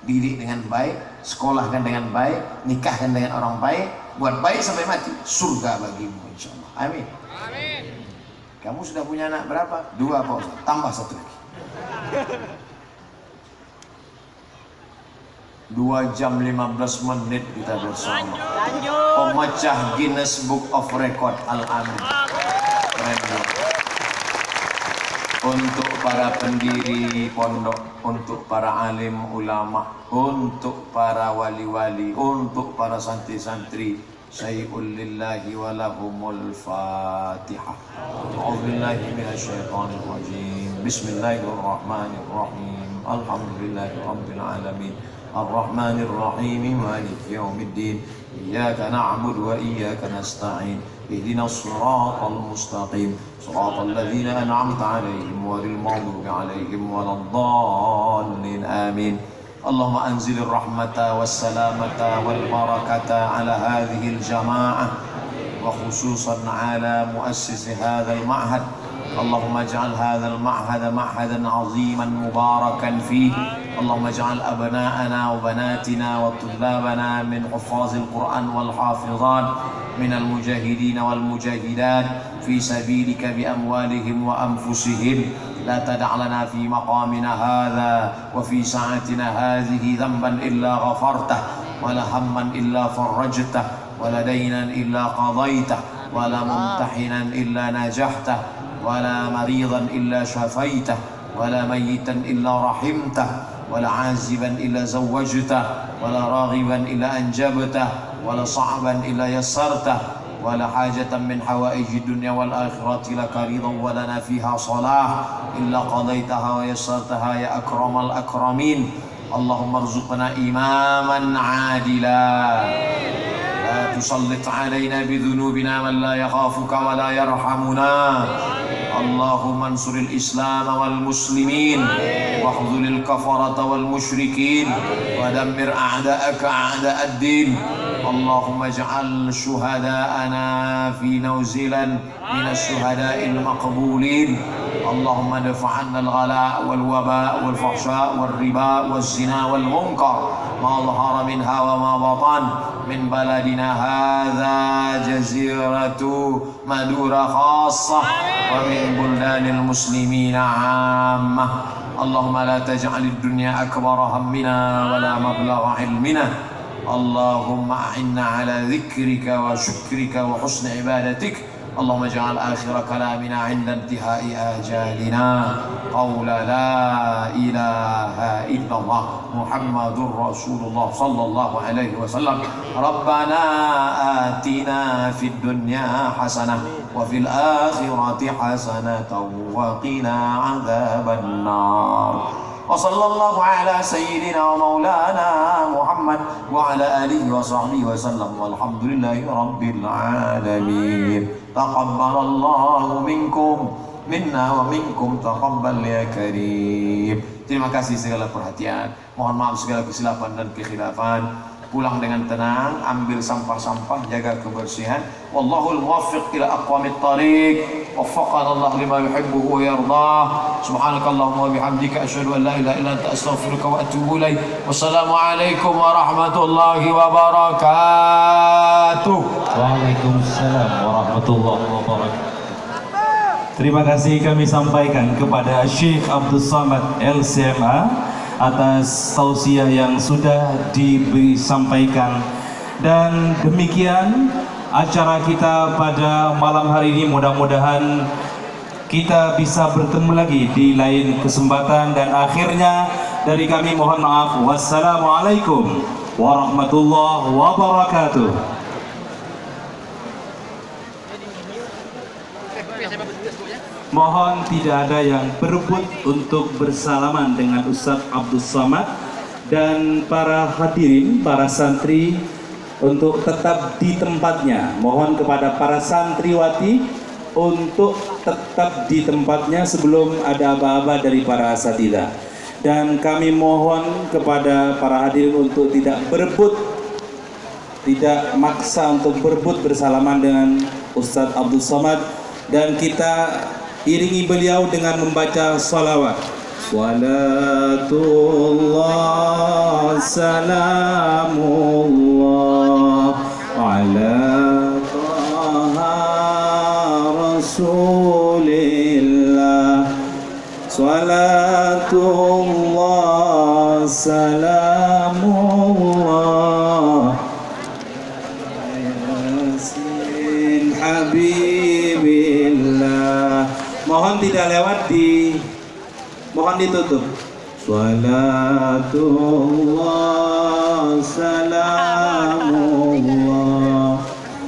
didik dengan baik, sekolahkan dengan baik, nikahkan dengan orang baik, buat baik sampai mati, surga bagimu insyaallah. Amin. Amin. Kamu sudah punya anak berapa? 2 Pak Ustaz. Tambah 1 lagi. 2 jam 15 menit kita bersama. Pemecah Guinness Book of Record Al-Amin. Untuk para pendiri pondok, untuk para alim ulama, untuk para wali-wali, untuk para santri-santri, syai'ul lillahi wa lahumul fatihah. A'udzubillahi minasyaitonir rajim. Bismillahirrahmanirrahim. Alhamdulillahi rabbil alamin. Ar-Rahmanir Rahim. Maliki yaumiddin. Iyyaka na'budu wa iyyaka nasta'in. Ihdinas siratal mustaqim. Siratal ladzina an'amta 'alaihim ghairil maghdubi 'alaihim waladdallin. Amin. Allahumma anzilir rahmata wassalamata wal barakata ala hadhihi al-jama'ah wa khususan ala muassis hadzal ma'had. اللهم اجعل هذا المعهد معهدا عظيما مباركا فيه. اللهم اجعل أبناءنا وبناتنا وطلابنا من حفاظ القرآن والحافظات، من المجاهدين والمجاهدات في سبيلك بأموالهم وأنفسهم. لا تدع لنا في مقامنا هذا وفي ساعتنا هذه ذنبا إلا غفرته، ولا هما إلا فرجته، ولا دينا إلا قضيته، ولا ممتحنا إلا نجحته، ولا مريضا إلا شفيته، ولا ميتا إلا رحمته، ولا عازبا إلا زوجته، ولا راغبا إلا أنجبته، ولا صعبا إلا يسرته، ولا حاجة من حوائج الدنيا والآخرة لك رضا ولنا فيها صلاح إلا قضيتها ويسرتها يا أكرم الأكرمين. اللهم ارزقنا إماما عادلا، لا تسلط علينا بذنوبنا من لا يخافك ولا يرحمنا. اللهم انصر الإسلام والمسلمين واخذل الكفرة والمشركين ودمر أعداءك أعداء الدين. اللهم اجعل شهداءنا في نوزلا من الشهداء المقبولين. اللهم ادفع عنا الغلاء والوباء والفحشاء والربا والزنا والمنكر ما ظهر منها وما بطن من بلدنا هذا جزيرة مدورة خاصة ومن بلدان المسلمين عامة. اللهم لا تجعل الدنيا أكبر همنا ولا مبلغ علمنا. اللهم أعنا على ذكرك وشكرك وحسن عبادتك. اللهم اجعل آخر كلامنا عند انتهاء آجالنا قول لا إله إلا الله محمد رسول الله صلى الله عليه وسلم. ربنا آتنا في الدنيا حسنة وفي الآخرة حسنة وقنا عذاب النار. وصلى الله على سيدنا ومولانا محمد وعلى آله وصحبه وسلم والحمد لله رب العالمين. تقبل الله منكم minna wa minkum taqabbal ya karim. Terima kasih segala perhatian. Mohon maaf segala kesilapan dan kekhilafan. Pulang dengan tenang, ambil sampah-sampah, jaga kebersihan. Wallahul muwaffiq ila aqwamit thariq. Waffaqana Allah lima yuhibbu wa yardah. Subhanakallahumma wa bihamdika asyhadu an la ilaha illa anta astaghfiruka wa atubu ilaik. Wassalamu alaikum warahmatullahi wabarakatuh. Waalaikumsalam warahmatullahi wabarakatuh. Terima kasih kami sampaikan kepada Syekh Abdul Samad LCMA atas tausiah yang sudah disampaikan. Dan demikian acara kita pada malam hari ini. Mudah-mudahan kita bisa bertemu lagi di lain kesempatan. Dan akhirnya dari kami mohon maaf. Wassalamualaikum warahmatullahi wabarakatuh. Mohon tidak ada yang berebut untuk bersalaman dengan Ustadz Abdul Samad dan para hadirin, para santri untuk tetap di tempatnya. Mohon kepada para santriwati untuk tetap di tempatnya sebelum ada aba-aba dari para asatidzah. Dan kami mohon kepada para hadirin untuk tidak berebut, tidak maksa untuk berebut bersalaman dengan Ustadz Abdul Somad, dan kita iringi beliau dengan membaca salawat. Salatullah salamullah ala taha rasulillah. Salatullah salamullah yasin habibillah. Mohon tidak lewat, mohon ditutup. Salatullah salamullah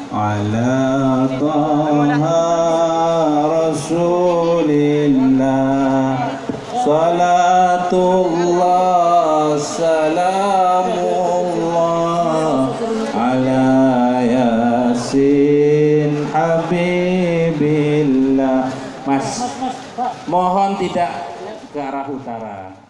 ala taha rasulillah. Salatullah salamullah ala yasin habibillah. Mas, mohon tidak ke arah utara.